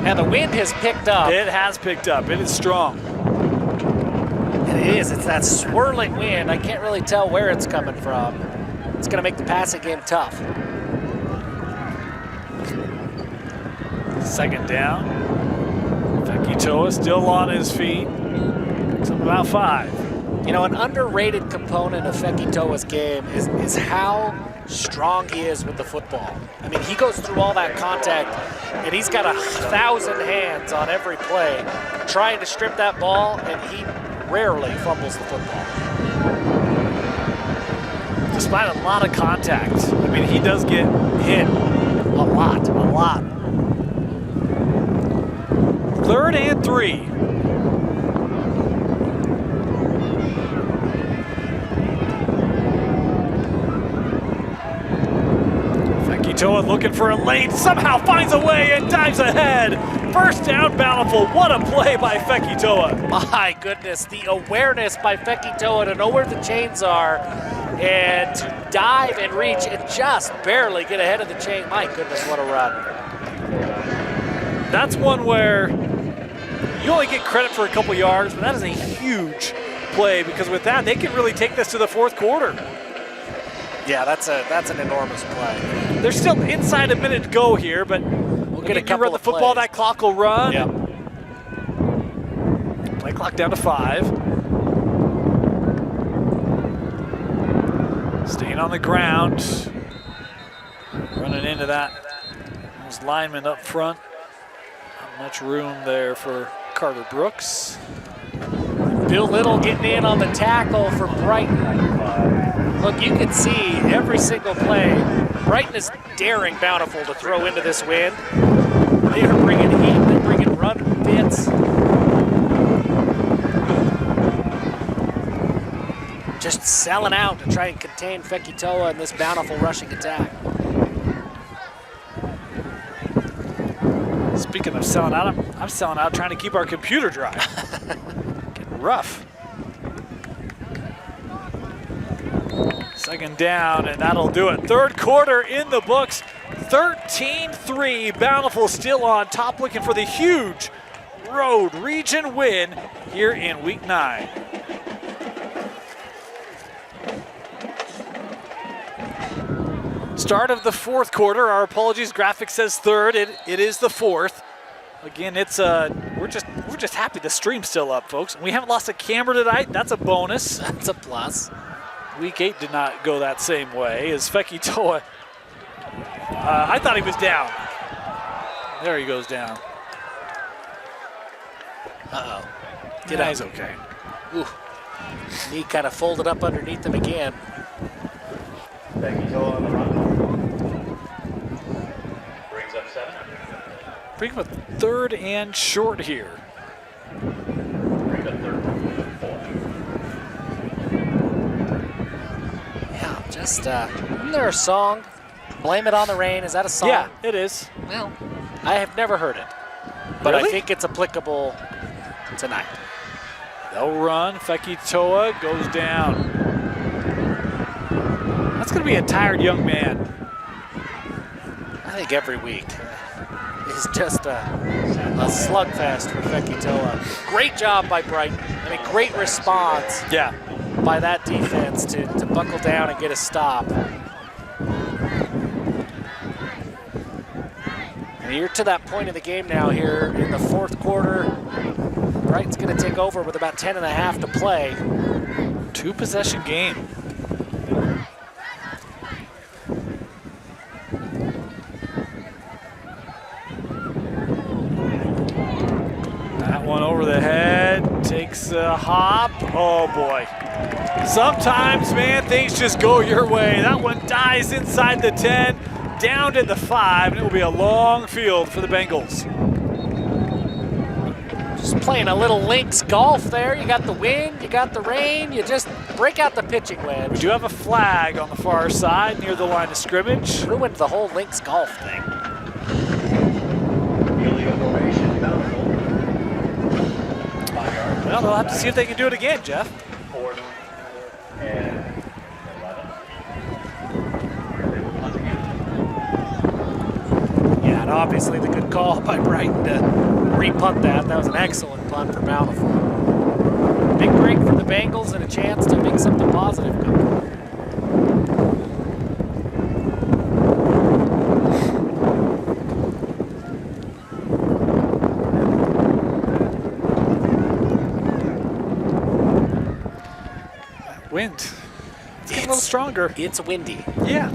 And the wind has picked up. It has picked up. It is strong. It is. It's that swirling wind. I can't really tell where it's coming from. It's going to make the passing game tough. Second down. Fekitoa still on his feet. Picks up about 5. You know, an underrated component of Fekitoa's game is how strong he is with the football. I mean, he goes through all that contact, and he's got 1,000 hands on every play trying to strip that ball, and he rarely fumbles the football. Despite a lot of contact. I mean, he does get hit a lot. 3rd and 3. Fekitoa looking for a lane, somehow finds a way and dives ahead. First down, Bountiful. What a play by Fekitoa. My goodness, the awareness by Fekitoa to know where the chains are and to dive and reach and just barely get ahead of the chain. My goodness, what a run. That's one where you only get credit for a couple yards, but that is a huge play because with that, they can really take this to the 4th quarter. Yeah, that's an enormous play. There's still inside a minute to go here, but We'll get a you couple run the of football, plays. that clock will run. Yep. Play clock down to 5. Staying on the ground. Running into that. Those linemen up front. Not much room there for Carter Brooks. Bill Little getting in on the tackle for Brighton. Look, you can see every single play, Brighton is daring Bountiful to throw into this wind. They are bringing heat, they're bringing run bits. Just selling out to try and contain Fekitoa in this Bountiful rushing attack. Speaking of selling out, I'm selling out trying to keep our computer dry. Getting rough. Second down, and that'll do it. 3rd quarter in the books. 13-3. Bountiful still on top, looking for the huge road region win here in week 9. Start of the 4th quarter. Our apologies. Graphic says 3rd. It is the 4th. Again, it's we're just happy the stream's still up, folks. We haven't lost a camera tonight. That's a bonus. That's a plus. Week 8 did not go that same way as Fekitoa. I thought he was down. There he goes down. Uh-oh. Yeah, he's okay. Ooh. Knee kind of folded up underneath him again. Fekitoa on the run. Brings up 7. Bring him a 3rd and short here. Brings up 3rd and 4. Yeah, just, isn't there a song? Blame It on the Rain, is that a song? Yeah, it is. Well, I have never heard it, but I Really? think it's applicable tonight. They'll run. Fekitoa goes down. That's going to be a tired young man. I think every week is just a slugfest for Fekitoa. Great job by Brighton. I mean, great response Yeah. by that defense to buckle down and get a stop. And you're to that point of the game now here in the 4th quarter. Brighton's going to take over with about 10.5 to play. 2-possession game. That one over the head, takes a hop. Oh boy. Sometimes, man, things just go your way. That one dies inside the 10. down at the 5, and it will be a long field for the Bengals. Just playing a little links golf there. You got the wind, you got the rain, you just break out the pitching wedge. We do have a flag on the far side near the line of scrimmage. Ruined the whole links golf thing. Illegal formation, Bountiful. 5 yards. Well, they'll have to see if they can do it again, Jeff. 4 and 11. They will punt again. Yeah, and obviously the good call by Brighton to re-punt that. That was an excellent punt for Bountiful. Big break for the Bengals and a chance to make something positive come. Wind. It's getting a little stronger. It's windy. Yeah.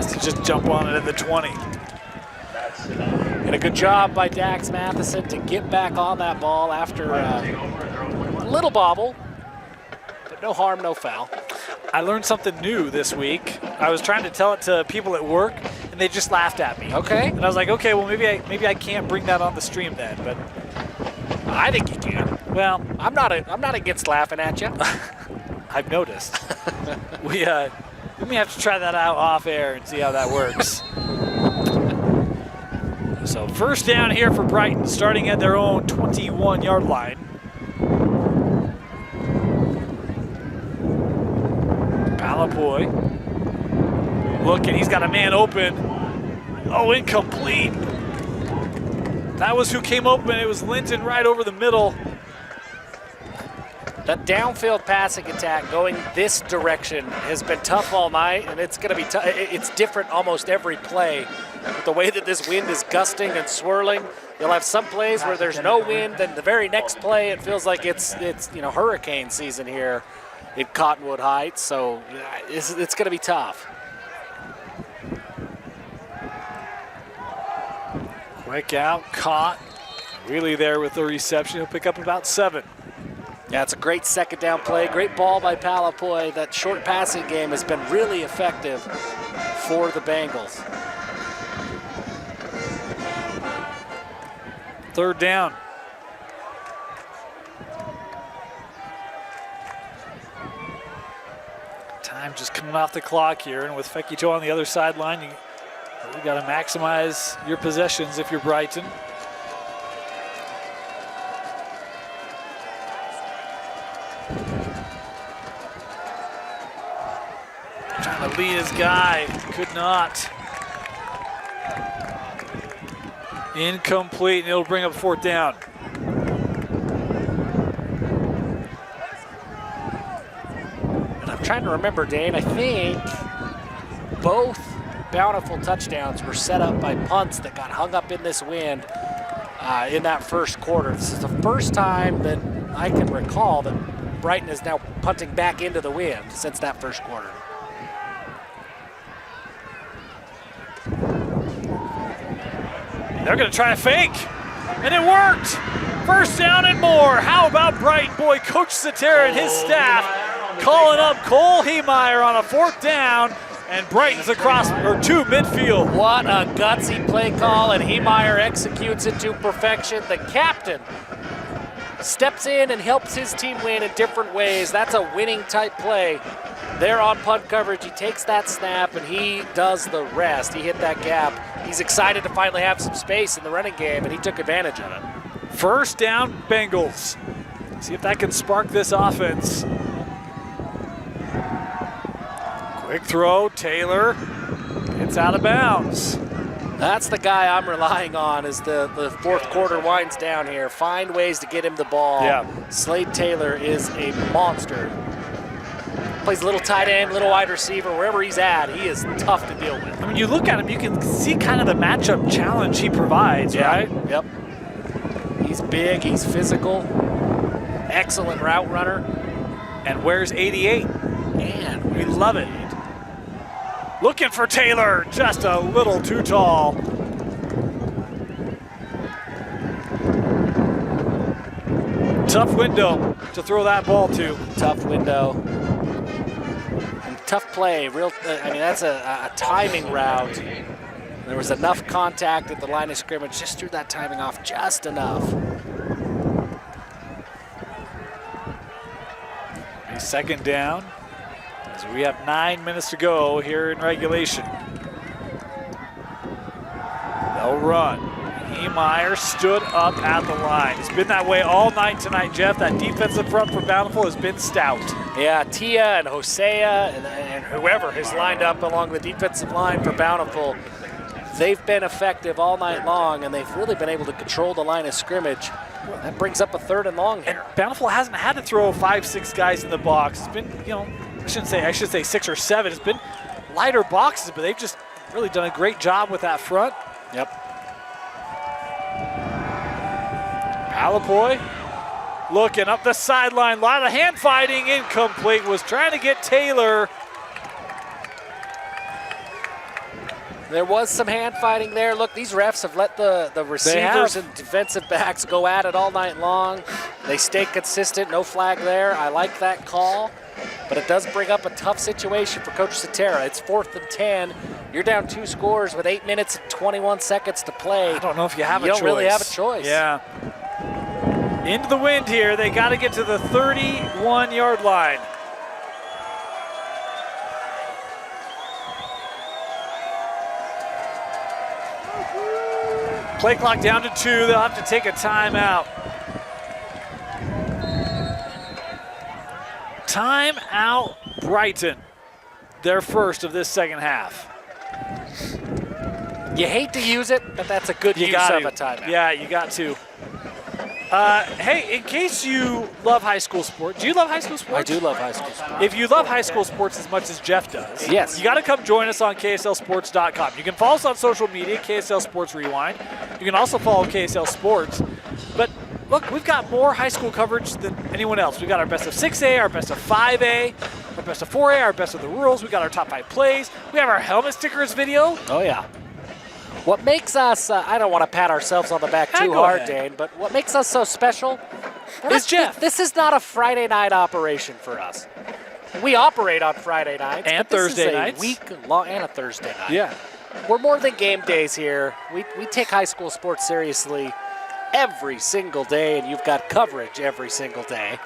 To just jump on it at the 20. That's enough. And a good job by Dax Matheson to get back on that ball after a little bobble, but no harm, no foul. I learned something new this week. I was trying to tell it to people at work, and they just laughed at me. Okay. And I was like, okay, well maybe I can't bring that on the stream then. But I think you can. well, I'm not against laughing at you. I've noticed. We may have to try that out off air and see how that works. So first down here for Brighton, starting at their own 21-yard line. Palapoy looking, he's got a man open. Oh, incomplete. That was who came open. It was Linton right over the middle. That downfield passing attack going this direction has been tough all night, and it's going to be tough. It's different almost every play. With the way that this wind is gusting and swirling, you'll have some plays where there's no wind, then the very next play it feels like it's hurricane season here in Cottonwood Heights. So it's going to be tough. Quick out, caught. Really there with the reception. He'll pick up about 7. Yeah, it's a great second down play. Great ball by Palapoy. That short passing game has been really effective for the Bengals. Third down. Time just coming off the clock here, and with Fekito on the other sideline, you got to maximize your possessions if you're Brighton. Trying to lead his guy, could not. Incomplete, and it'll bring up 4th down. And I'm trying to remember, Dane, I think both Bountiful touchdowns were set up by punts that got hung up in this wind in that first quarter. This is the first time that I can recall that Brighton is now punting back into the wind since that first quarter. They're going to try a fake, and it worked. First down and more. How about Brighton? Boy, Coach Satera and his staff calling up Cole Heemeyer on a 4th down, and Brighton's across or to midfield. What a gutsy play call, and Heemeyer executes it to perfection. The captain steps in and helps his team win in different ways. That's a winning type play. There on punt coverage, he takes that snap and he does the rest. He hit that gap. He's excited to finally have some space in the running game, and he took advantage of it. First down, Bengals. See if that can spark this offense. Quick throw, Taylor. It's out of bounds. That's the guy I'm relying on as the fourth quarter winds down here. Find ways to get him the ball. Yeah. Slade Taylor is a monster. Plays a little tight end, little wide receiver, wherever he's at, he is tough to deal with. I mean, you look at him, you can see kind of the matchup challenge he provides, right? Yep. He's big, he's physical, excellent route runner. And where's 88? And love it. Looking for Taylor, just a little too tall. Tough window to throw that ball to. Tough window. And tough play. That's a timing route. There was enough contact at the line of scrimmage, just threw that timing off just enough. A second down as we have 9 minutes to go here in regulation. They'll run. Meyer stood up at the line. It's been that way all night tonight, Jeff. That defensive front for Bountiful has been stout. Yeah, Tia and Hosea and whoever has lined up along the defensive line for Bountiful, they've been effective all night long, and they've really been able to control the line of scrimmage. That brings up a 3rd and long here. And Bountiful hasn't had to throw 5-6 guys in the box. It's been, I should say 6 or 7. It's been lighter boxes, but they've just really done a great job with that front. Yep. Alapoy looking up the sideline. A lot of hand fighting. Incomplete. Was trying to get Taylor. There was some hand fighting there. Look, these refs have let the receivers and defensive backs go at it all night long. They stay consistent. No flag there. I like that call. But it does bring up a tough situation for Coach Cetera. It's 4th and 10. You're down 2 scores with 8 minutes and 21 seconds to play. I don't know if you have a choice. You don't really have a choice. Yeah. Into the wind here. They got to get to the 31-yard line. Play clock down to 2. They'll have to take a timeout. Timeout Brighton. Their first of this second half. You hate to use it, but that's a good use of a timeout. Yeah, you got to. Hey, in case you love high school sports, do you love high school sports? I do love high school sports. If you love high school sports as much as Jeff does, yes, you got to come join us on KSLSports.com. You can follow us on social media, KSL Sports Rewind. You can also follow KSL Sports. But look, we've got more high school coverage than anyone else. We've got our best of 6A, our best of 5A, our best of 4A, our best of the rurals. We've got our top 5 plays. We have our helmet stickers video. Oh, yeah. What makes us, I don't want to pat ourselves on the back too hard, Dane, but what makes us so special is Jeff. This is not a Friday night operation for us. We operate on Friday nights. And Thursday nights. Week long, and a Thursday night. Yeah. We're more than game days here. We take high school sports seriously every single day, and you've got coverage every single day.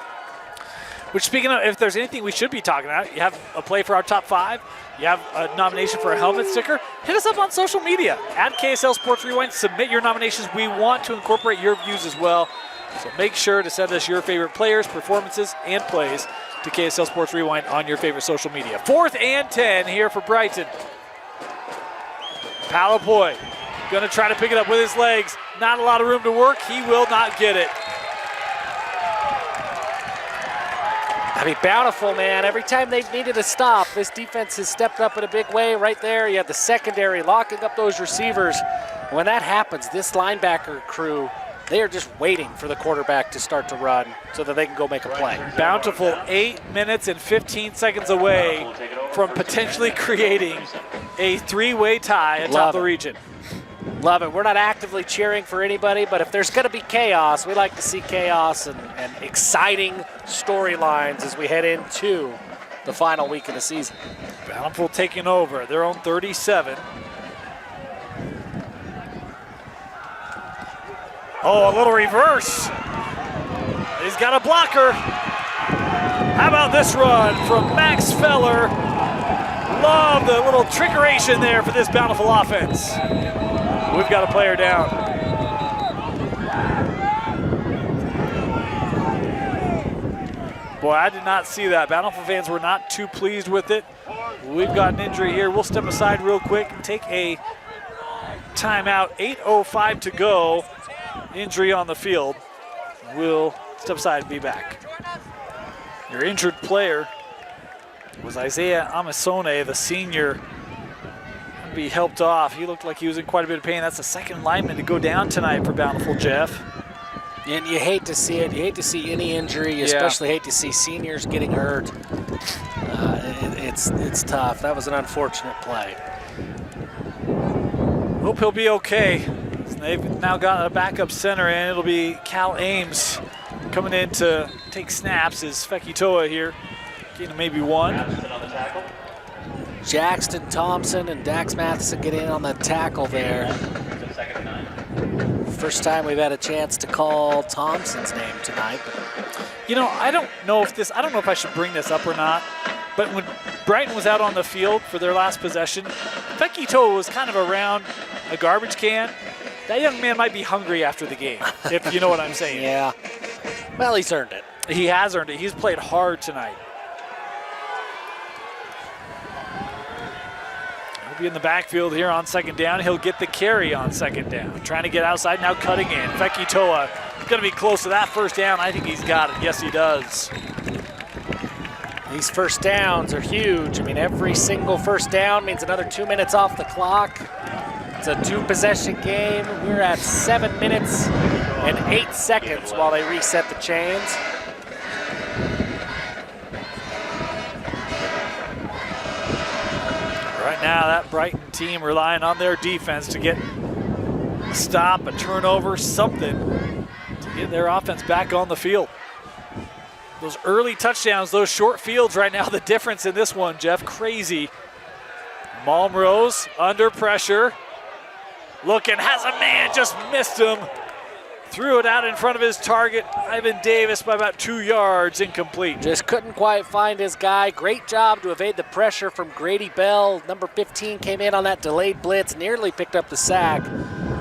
Which, speaking of, if there's anything we should be talking about, you have a play for our top 5, you have a nomination for a helmet sticker, hit us up on social media. At KSL Sports Rewind, submit your nominations. We want to incorporate your views as well. So make sure to send us your favorite players, performances, and plays to KSL Sports Rewind on your favorite social media. 4th and 10 here for Brighton. Palapoy gonna try to pick it up with his legs. Not a lot of room to work. He will not get it. I mean, Bountiful, man, every time they've needed a stop, this defense has stepped up in a big way. Right there, you have the secondary locking up those receivers. When that happens, this linebacker crew, they are just waiting for the quarterback to start to run so that they can go make a play. Bountiful 8 minutes and 15 seconds away from potentially creating a 3-way tie atop the region. Love it. We're not actively cheering for anybody, but if there's going to be chaos, we like to see chaos and exciting storylines as we head into the final week of the season. Bountiful taking over their own 37. Oh, a little reverse. He's got a blocker. How about this run from Max Feller? Love the little trickeration there for this Bountiful offense. We've got a player down. Boy, I did not see that. Bountiful fans were not too pleased with it. We've got an injury here. We'll step aside real quick and take a timeout. 8:05 to go. Injury on the field. We'll step aside and be back. Your injured player was Isaiah Amasone, the senior. Be helped off. He looked like he was in quite a bit of pain. That's the second lineman to go down tonight for Bountiful, Jeff. And you hate to see it. You hate to see any injury. You especially hate to see seniors getting hurt. It's tough. That was an unfortunate play. Hope he'll be okay. They've now got a backup center, and it'll be Cal Ames coming in to take snaps. Is Fekitoa here, getting maybe one. Jackson on the tackle. Jackson Thompson and Dax Matheson get in on the tackle there. So second and 9. First time we've had a chance to call Thompson's name tonight. You know, I don't know if I should bring this up or not, but when Brighton was out on the field for their last possession, Fekitoa was kind of around a garbage can. That young man might be hungry after the game, if you know what I'm saying. Yeah. Well, he's earned it. He has earned it. He's played hard tonight. He'll be in the backfield here on second down. He'll get the carry on second down. Trying to get outside, now cutting in. Fekitoa is going to be close to that first down. I think he's got it. Yes, he does. These first downs are huge. I mean, every single first down means another 2 minutes off the clock. It's a 2-possession game. We're at 7 minutes and 8 seconds while they reset the chains. Right now, that Brighton team relying on their defense to get a stop, a turnover, something to get their offense back on the field. Those early touchdowns, those short fields right now, the difference in this one, Jeff, crazy. Malmrose under pressure. Looking, has a man, just missed him. Threw it out in front of his target, Ivan Davis, by about 2 yards, incomplete. Just couldn't quite find his guy. Great job to evade the pressure from Grady Bell. Number 15 came in on that delayed blitz, nearly picked up the sack.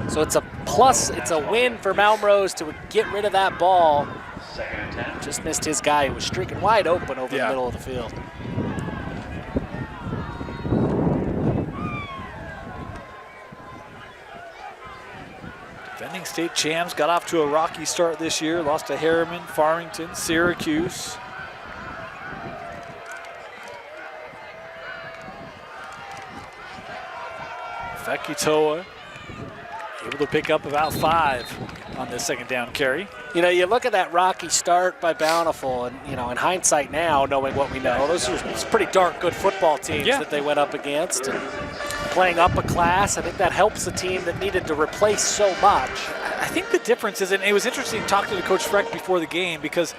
So it's a plus, it's a win for Malmrose to get rid of that ball. Second and 10. Just missed his guy who was streaking wide open over the middle of the field. Defending state champs got off to a rocky start this year. Lost to Harriman, Farmington, Syracuse. Fekitoa able to pick up about 5 on this second down carry. You know, you look at that rocky start by Bountiful, and, you know, in hindsight now, knowing what we know, those are pretty darn good football teams that they went up against. And playing up a class, I think that helps a team that needed to replace so much. I think the difference is, and it was interesting talking to Coach Freck before the game, because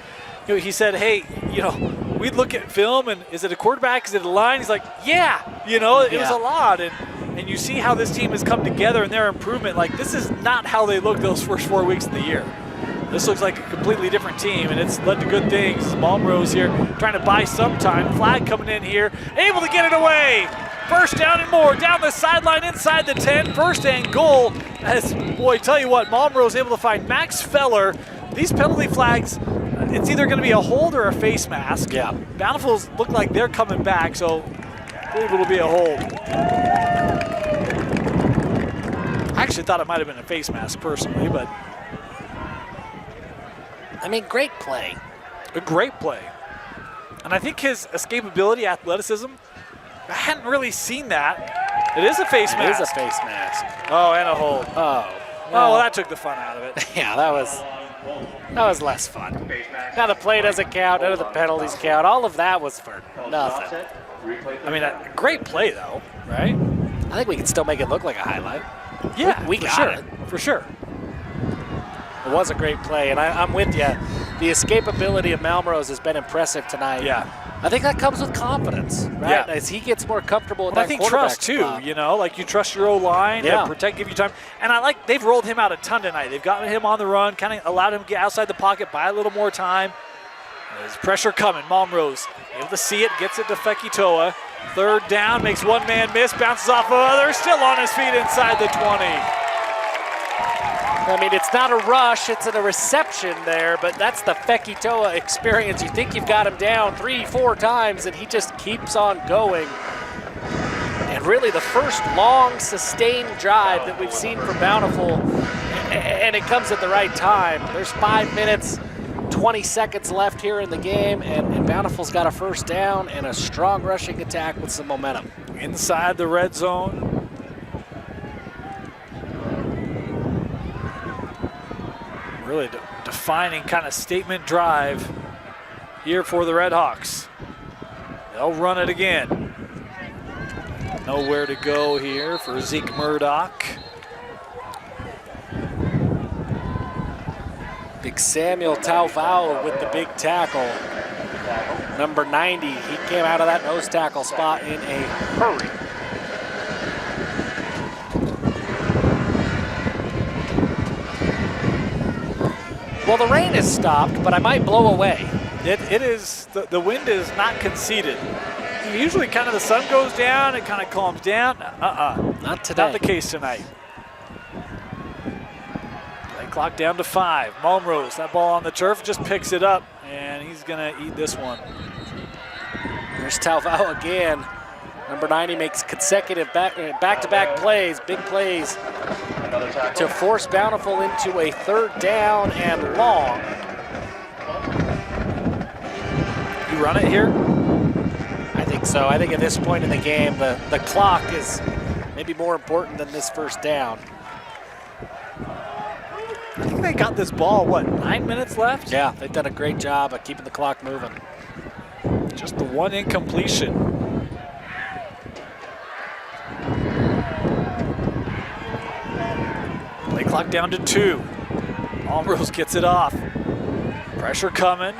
he said, hey, we'd look at film, and is it a quarterback, is it a line? He's like, yeah, it was a lot. And you see how this team has come together and their improvement. Like, this is not how they looked those first 4 weeks of the year. This looks like a completely different team, and it's led to good things. Malmrose here trying to buy some time. Flag coming in here, able to get it away. First down and more, down the sideline inside the 10, first and goal. Tell you what, Malmrose able to find Max Feller. These penalty flags, it's either going to be a hold or a face mask. Yeah. Bountiful's look like they're coming back, so I believe it'll be a hold. I actually thought it might have been a face mask personally, but I mean, great play. a great play. And I think his escapability, athleticism, I hadn't really seen that. It is a face mask. It is a face mask. Oh, and a hold. Oh. Well, that took the fun out of it. Yeah, that was less fun. Now the play doesn't count, none of the penalties count. All of that was for nothing. I mean, a great play, though, right? I think we can still make it look like a highlight. Yeah, we for got sure. it. For sure. It was a great play, and I'm with you. The escapability of Malmrose has been impressive tonight. Yeah. I think that comes with confidence, right? Yeah. As he gets more comfortable with Well, that I think quarterback trust, too, spot. like you trust your O-line to protect, give you time. And they've rolled him out a ton tonight. They've gotten him on the run, kind of allowed him to get outside the pocket, buy a little more time. There's pressure coming. Malmrose able to see it, gets it to Fekitoa. Third down, makes one man miss, bounces off of other, still on his feet inside the 20. I mean, it's not a rush, it's a reception there, but that's the Fekitoa experience. You think you've got him down 3-4 times, and he just keeps on going. And really the first long, sustained drive that we've seen from Bountiful, and it comes at the right time. There's 5 minutes, 20 seconds left here in the game, and Bountiful's got a first down and a strong rushing attack with some momentum. Inside the red zone. Really defining kind of statement drive here for the Redhawks. They'll run it again. Nowhere to go here for Zeke Murdoch. Big Samuel Taufau with the big tackle. Number 90, he came out of that nose tackle spot in a hurry. Well, the rain has stopped, but I might blow away. It is, the wind is not conceded. Usually kind of the sun goes down, it kind of calms down. Not today. Not the case tonight. Play clock down to 5. Malmrose, that ball on the turf, just picks it up, and he's gonna eat this one. There's Taufau again. Number 90 makes consecutive back-to-back plays, big plays, to force Bountiful into a 3rd down and long. You run it here? I think so. I think at this point in the game, the clock is maybe more important than this 1st down. I think they got this ball, what, 9 minutes left? Yeah, they've done a great job of keeping the clock moving. Just the one incompletion. Play clock down to 2. Malmrose gets it off. Pressure coming.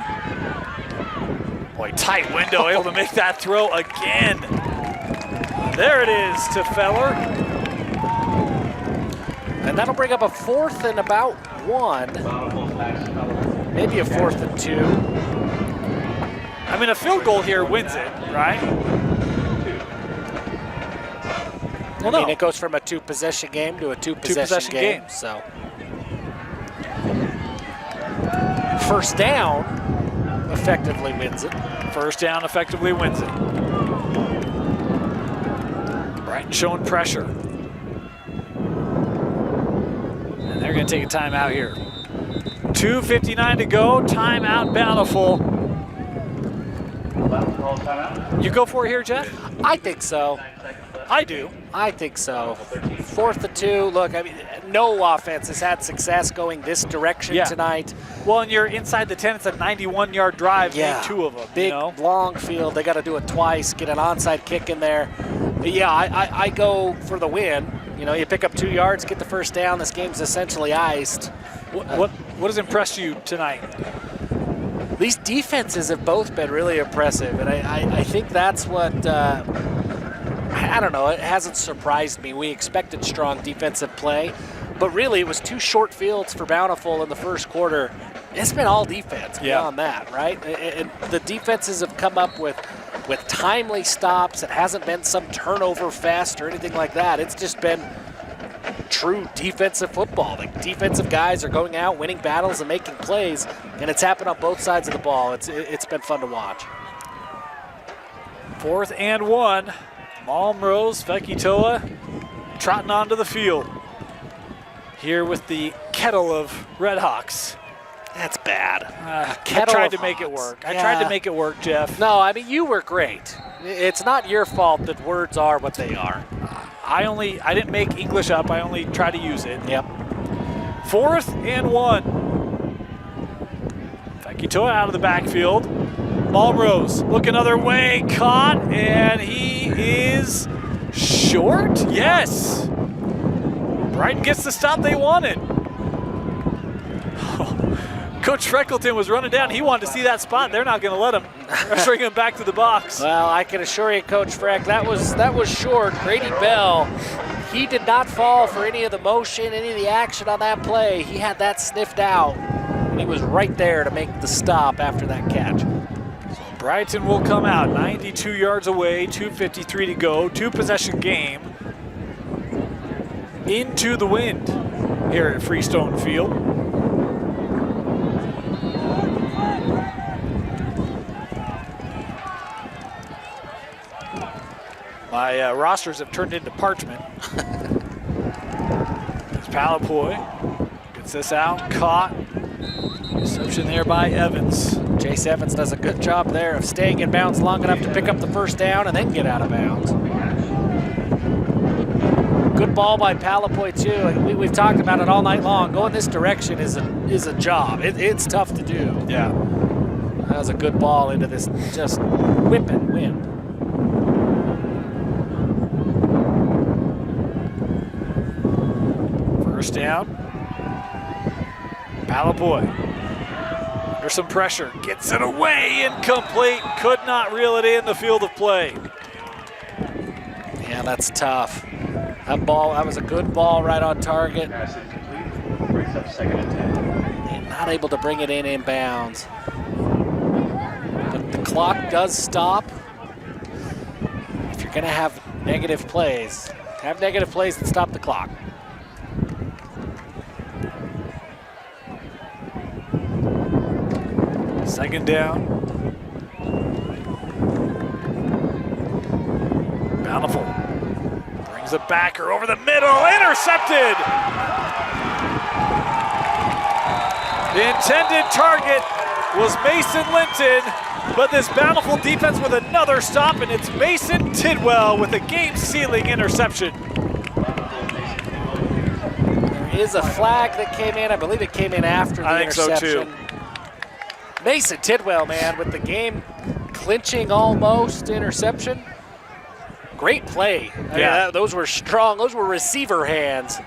Boy, tight window, able to make that throw again. There it is to Feller. And that'll bring up a 4th and about 1. Maybe a 4th and 2. I mean, a field goal here wins it, right? I mean, it goes from a 2-possession game to a 2-possession game. So, 1st down effectively wins it. 1st down effectively wins it. Brighton showing pressure. And they're going to take a timeout here. 2:59 to go. Timeout, Bountiful. You go for it here, Jeff? I think so. I do. I think so. 4th and 2. Look, I mean, no offense has had success going this direction tonight. Well, and you're inside the 10. It's a 91-yard drive. Yeah. Made 2 of them. Big, long field. They got to do it twice, get an onside kick in there. But yeah, I go for the win. You know, you pick up 2 yards, get the 1st down. This game's essentially iced. What has impressed you tonight? These defenses have both been really impressive, and I think that's what, I don't know, it hasn't surprised me. We expected strong defensive play, but really it was 2 short fields for Bountiful in the 1st quarter. It's been all defense beyond that, right? And the defenses have come up with timely stops. It hasn't been some turnover fest or anything like that. It's just been true defensive football. The defensive guys are going out, winning battles and making plays, and it's happened on both sides of the ball. It's been fun to watch. 4th and 1. Malmrose, Fekitoa trotting onto the field. Here with the kettle of Redhawks. That's bad. I tried to make it work. I tried to make it work, Jeff. No, I mean, you were great. It's not your fault that words are what they are. I didn't make English up. I only try to use it. Yep. 4th and 1. Fekitoa out of the backfield. Malmrose looking other way, caught, and he is short. Yes. Brighton gets the stop they wanted. Coach Freckleton was running down. He wanted to see that spot. They're not going to let him. They're bringing him back to the box. Well, I can assure you, Coach Freck, that was short. Grady Bell, he did not fall for any of the motion, any of the action on that play. He had that sniffed out, and he was right there to make the stop after that catch. Brighton will come out 92 yards away, 2:53 to go, 2-possession game. Into the wind here at Freestone Field. My rosters have turned into parchment. It's Palapoy. Gets this out, caught. Reception there by Evans. Chase Evans does a good job there of staying in bounds long enough to pick up the 1st down and then get out of bounds. Good ball by Palapoy too. We've talked about it all night long. Going this direction is a job. It's tough to do. Yeah. That was a good ball into this just whipping wind. First down. Palapoy. There's some pressure. Gets it away. Incomplete. Could not reel it in the field of play. Yeah, that's tough. That was a good ball right on target. Pass incomplete. Brings up 2nd and 10. And not able to bring it in bounds. But the clock does stop. If you're going to have negative plays that stop the clock. Second down. Bountiful brings it backer over the middle. Intercepted. The intended target was Mason Linton, but this Bountiful defense with another stop, and it's Mason Tidwell with a game-sealing interception. There is a flag that came in. I believe it came in after the interception. So too. Mason Tidwell, man, with the game clinching almost interception. Great play. I mean, those were strong. Those were receiver hands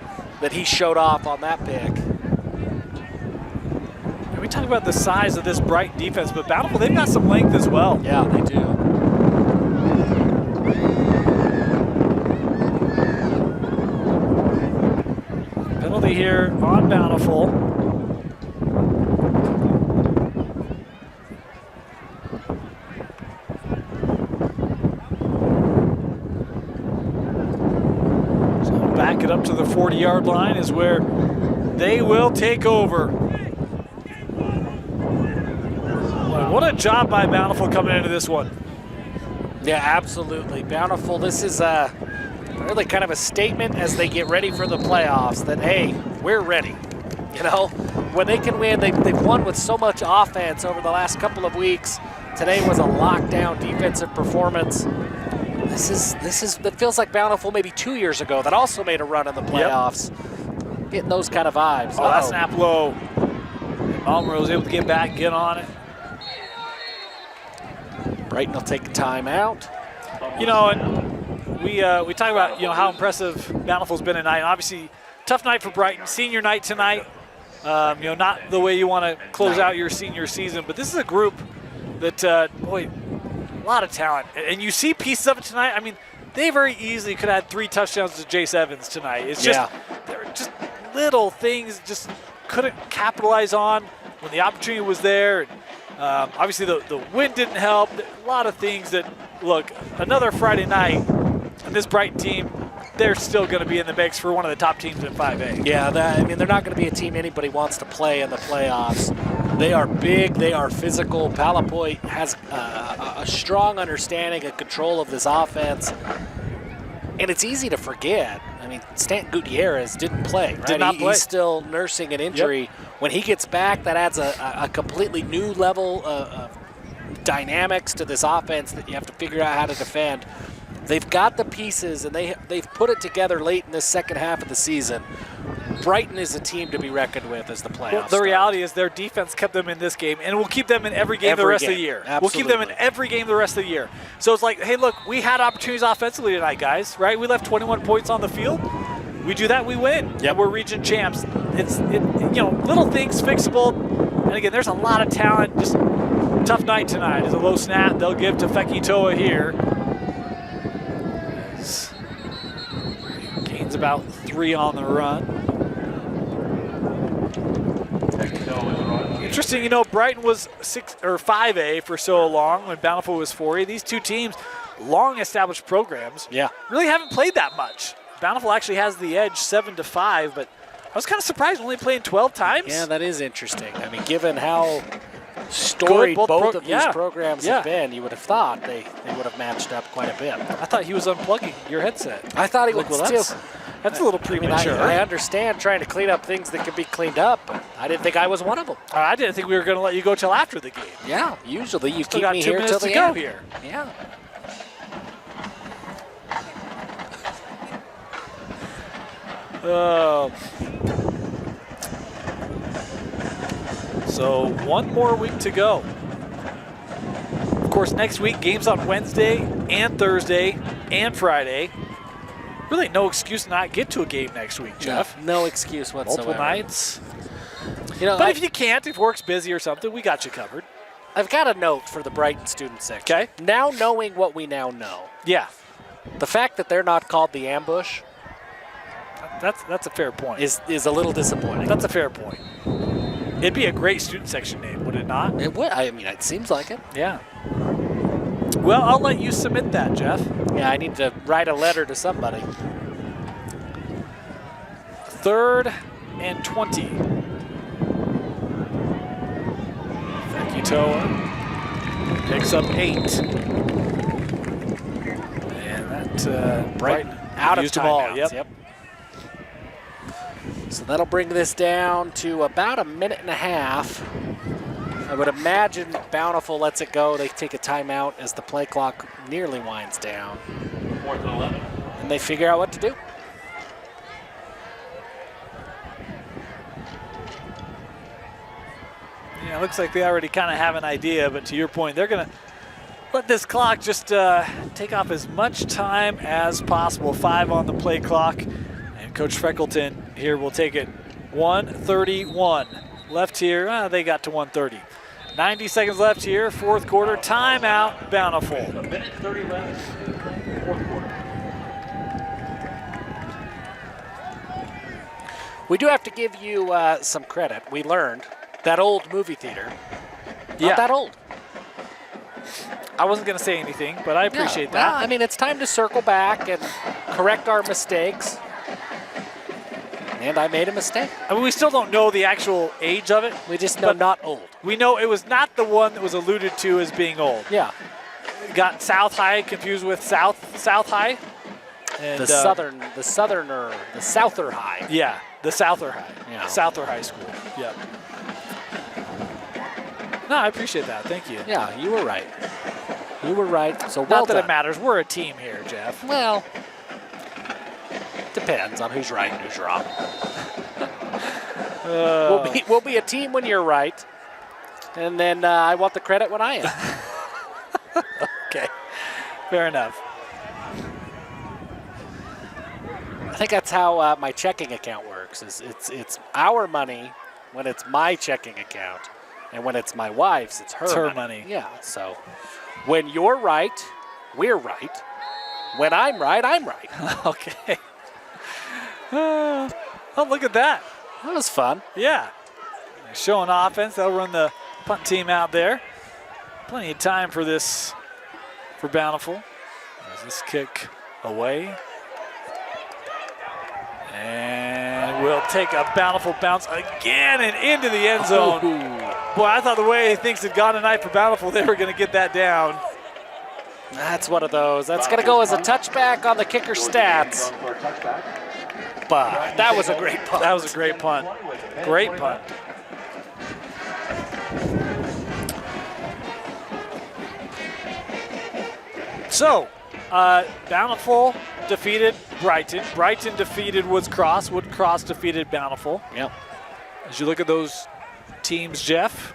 that he showed off on that pick. We talk about the size of this Brighton defense, but Bountiful, they've got some length as well. Yeah, they do. Penalty here on Bountiful. So back it up to the 40-yard line is where they will take over. What a job by Bountiful coming into this one. Yeah, absolutely. Bountiful, this is really kind of a statement as they get ready for the playoffs that, hey, we're ready. You know, when they can win, they've won with so much offense over the last couple of weeks. Today was a lockdown defensive performance. It feels like Bountiful maybe 2 years ago that also made a run in the playoffs. Yep. Getting those kind of vibes. Oh, that snap low. Malmer was able to get back, get on it. Brighton will take a timeout. You know, and we talk about, how impressive Bountiful's been tonight. And obviously, tough night for Brighton. Senior night tonight. Not the way you want to close out your senior season, but this is a group that, boy, a lot of talent. And you see pieces of it tonight. I mean, they very easily could have had 3 touchdowns to Jace Evans tonight. It's just, there were just little things just couldn't capitalize on when the opportunity was there. Obviously, the wind didn't help. A lot of things that, look, another Friday night, and this Brighton team, they're still going to be in the mix for one of the top teams in 5A. Yeah, they're not going to be a team anybody wants to play in the playoffs. They are big. They are physical. Palapoy has a strong understanding and control of this offense. And it's easy to forget. I mean, Stanton Gutierrez didn't play, right? Did not play. He's still nursing an injury. Yep. When he gets back, that adds a completely new level of dynamics to this offense that you have to figure out how to defend. They've got the pieces, and they've put it together late in this second half of the season. Brighton is a team to be reckoned with as the playoffs. Well, the reality is their defense kept them in this game, and will keep them in every game the rest of the year. Absolutely. We'll keep them in every game the rest of the year. So it's like, hey, look, we had opportunities offensively tonight, guys, right? We left 21 points on the field. We do that, we win. Yep. We're region champs. It's little things fixable. And again, there's a lot of talent. Just tough night tonight. It's a low snap. They'll give to Fekitoa here. Gains about 3 on the run. Interesting, Brighton was 5A for so long when Bountiful was 4A. These two teams, long established programs, really haven't played that much. Bountiful actually has the edge 7-5, but I was kind of surprised only playing 12 times. Yeah, that is interesting. I mean, given how storied both of these programs have been, you would have thought they would have matched up quite a bit. I thought he was unplugging your headset. I thought he was too. That's a little premature. I understand trying to clean up things that can be cleaned up, but I didn't think I was one of them. I didn't think we were going to let you go till after the game. Yeah, usually you Still keep got me 2 here minutes till to the go end. here. Yeah. So 1 more week to go. course, next week, games on Wednesday and Thursday and Friday. Really no excuse to not get to a game next week, Jeff. No excuse whatsoever. Multiple nights. You know, But if you can't, if work's busy or something, we got you covered. I've got a note for the Brighton student section. Okay. Now knowing what we now know, Yeah, the fact that they're not called the Ambush that's a fair point. is a little disappointing. That's a fair point. It'd be a great student section name, would it not? It would. I mean, it seems like it. Yeah. Well, I'll let you submit that, Jeff. Yeah, I need to write a letter to somebody. 3rd and 20. Fekitoa picks up 8. And that Brighton Out of used them all. timeouts. Yep. So that'll bring this down to about a minute and a half. I would imagine Bountiful lets it go. They take a timeout as the play clock nearly winds down. 4th and 11. And they figure out what to do. Yeah, it looks like they already kind of have an idea, but to your point, they're going to let this clock just take off as much time as possible. 5 on the play clock. And Coach Freckleton here will take it. 1:31 left here. They got to 1:30. 90 seconds left here, 4th quarter. Timeout, Bountiful. A minute 30 left. 4th quarter. We do have to give you some credit. We learned that old movie theater. Yeah. Not that old. I wasn't going to say anything, but I appreciate Well, that. I mean, it's time to circle back and correct our mistakes. And I made a mistake. I mean, we still don't know the actual age of it. We just know But- not old. We know it was not the one that was alluded to as being old. Yeah. Got South High confused with South High. And, The Souther High. Yeah, the Souther High. Yeah. Souther High School. Yep. No, I appreciate that. Thank you. Yeah, you were right. You were right. So well Not that done. it matters. We're a team here, Jeff. Well, depends on who's right and who's wrong. We'll be a team when you're right, and then I want the credit when I am. Okay. Fair enough. I think that's how my checking account works. Is it's our money when it's my checking account, and when it's my wife's, it's her It's her money. money. Yeah. So when you're right, we're right. When I'm right, I'm right. Okay. Oh, look at that. That was fun. Yeah. Showing offense. They'll run the punt team out there. Plenty of time for this for Bountiful. As this kick away. And we'll take a Bountiful bounce again and into the end zone. Boy, I thought the way things had gone tonight for Bountiful, they were going to get that down. That's one of those. That's going to go as a touchback on the kicker stats. For a touchback. But that was a great punt. That was a great punt. Great punt. So, Bountiful defeated Brighton. Brighton defeated Woods Cross. Woods Cross defeated Bountiful. Yep. As you look at those teams, Jeff,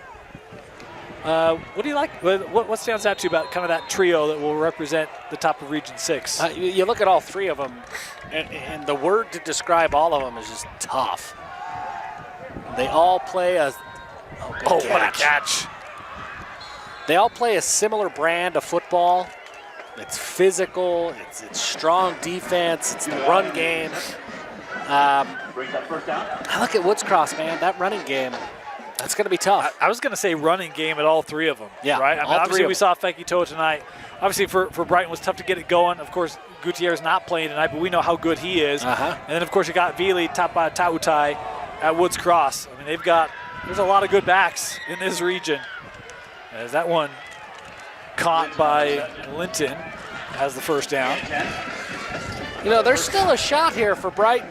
what do you like? What stands out to you about kind of that trio that will represent the top of Region 6? You look at all three of them, and the word to describe all of them is just tough. They all play a What a catch. They all play a similar brand of football. It's physical. It's strong defense. It's the run game. Brings that first down. I look at Woods Cross, man. That running game, that's going to be tough. I was going to say running game at all three of them. Yeah, Right? I mean, all obviously, three of we saw Fekitoa tonight. Obviously, for Brighton, it was tough to get it going. Of course, Gutierrez not playing tonight, but we know how good he is. Uh-huh. And then, of course, you got Vili Tautai at Woods Cross. I mean, there's a lot of good backs in this region. As that one caught by Linton as the first down. You know, there's still a shot here for Brighton.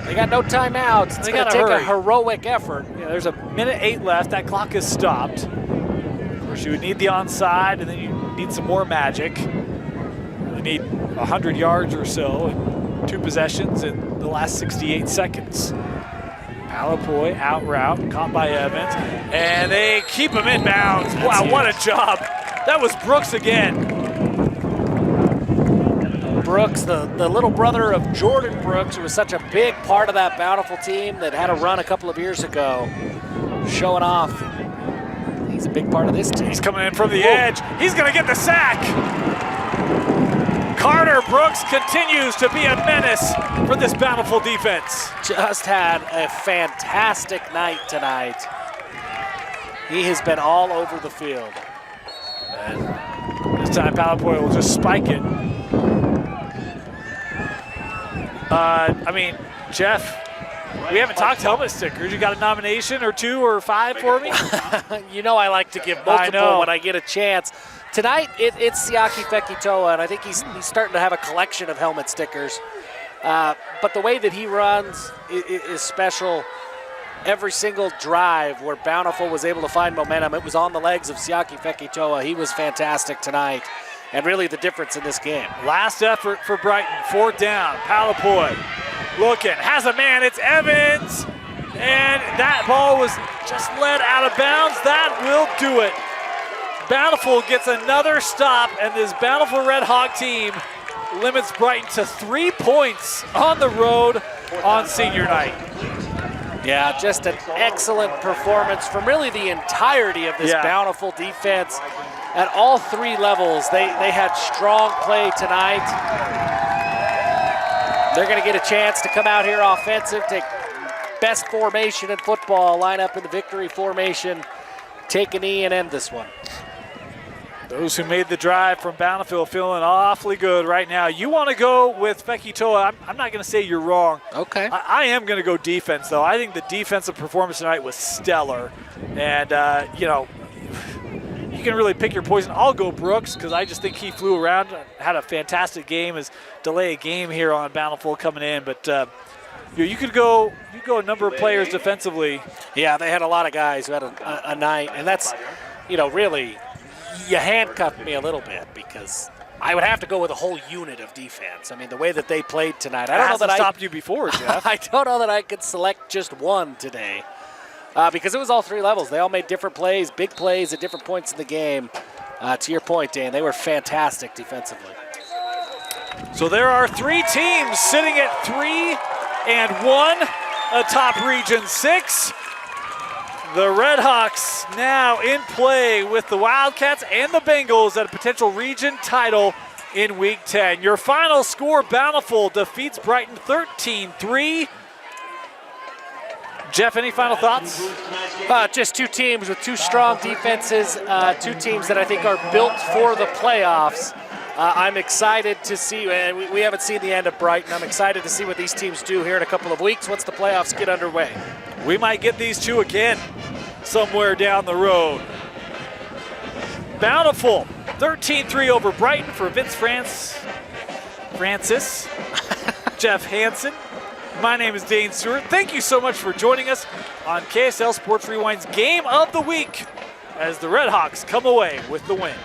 They got no timeouts. It's They going to gotta take a hurry. heroic effort. Yeah, there's a minute 8 left. That clock is stopped. Of course, you would need the onside, and then you need some more magic. You need 100 yards or so and 2 possessions in the last 68 seconds. Alapoy out route, caught by Evans, and they keep him in bounds. Wow, what a job That was Brooks again. Brooks, the little brother of Jordan Brooks, who was such a big part of that Bountiful team that had a run a couple of years ago, showing off. He's a big part of this team. He's coming in from the edge. He's going to get the sack. Carter Brooks continues to be a menace for this Bountiful defense. Just had a fantastic night tonight. He has been all over the field. And this time Palapoy will just spike it. I mean, Jeff, we haven't talked helmet stickers. You got a nomination or 2 or 5 for me? You know I like to give multiple when I get a chance. Tonight, it's Siaki Fekitoa, and I think he's starting to have a collection of helmet stickers. But the way that he runs is special. Every single drive where Bountiful was able to find momentum, it was on the legs of Siaki Fekitoa. He was fantastic tonight, and really the difference in this game. Last effort for Brighton, 4th down. Palapoy looking, has a man, it's Evans. And that ball was just led out of bounds. That will do it. Bountiful gets another stop, and this Bountiful Redhawk team limits Brighton to 3 points on the road on senior night. Yeah, just an excellent performance from really the entirety of this Bountiful defense. At all 3 levels, they had strong play tonight. They're going to get a chance to come out here offensive, take best formation in football, line up in the victory formation, take a knee and end this one. Those who made the drive from Bountiful feeling awfully good right now. You want to go with Fekitoa. I'm not going to say you're wrong. Okay. I am going to go defense, though. I think the defensive performance tonight was stellar. And, you know, you can really pick your poison. I'll go Brooks because I just think he flew around, had a fantastic game, his delay a game here on Bountiful coming in. But you could go a number of players defensively. Yeah, they had a lot of guys who had a night. And that's, you know, really – you handcuffed me a little bit because I would have to go with a whole unit of defense. I mean, the way that they played tonight. I don't know that I stopped you before, Jeff. I don't know that I could select just one today because it was all 3 levels. They all made different plays, big plays at different points in the game. To your point, Dan, they were fantastic defensively. So there are 3 teams sitting at 3-1 atop Region 6. The Redhawks now in play with the Wildcats and the Bengals at a potential region title in Week 10. Your final score, Bountiful defeats Brighton 13-3. Jeff, any final thoughts? Just 2 teams with 2 strong defenses, 2 teams that I think are built for the playoffs. I'm excited to see, and we haven't seen the end of Brighton. I'm excited to see what these teams do here in a couple of weeks once the playoffs get underway. We might get these 2 again somewhere down the road. Bountiful, 13-3 over Brighton for Vince Francis, Jeff Hansen. My name is Dane Stewart. Thank you so much for joining us on KSL Sports Rewind's Game of the Week as the Redhawks come away with the win.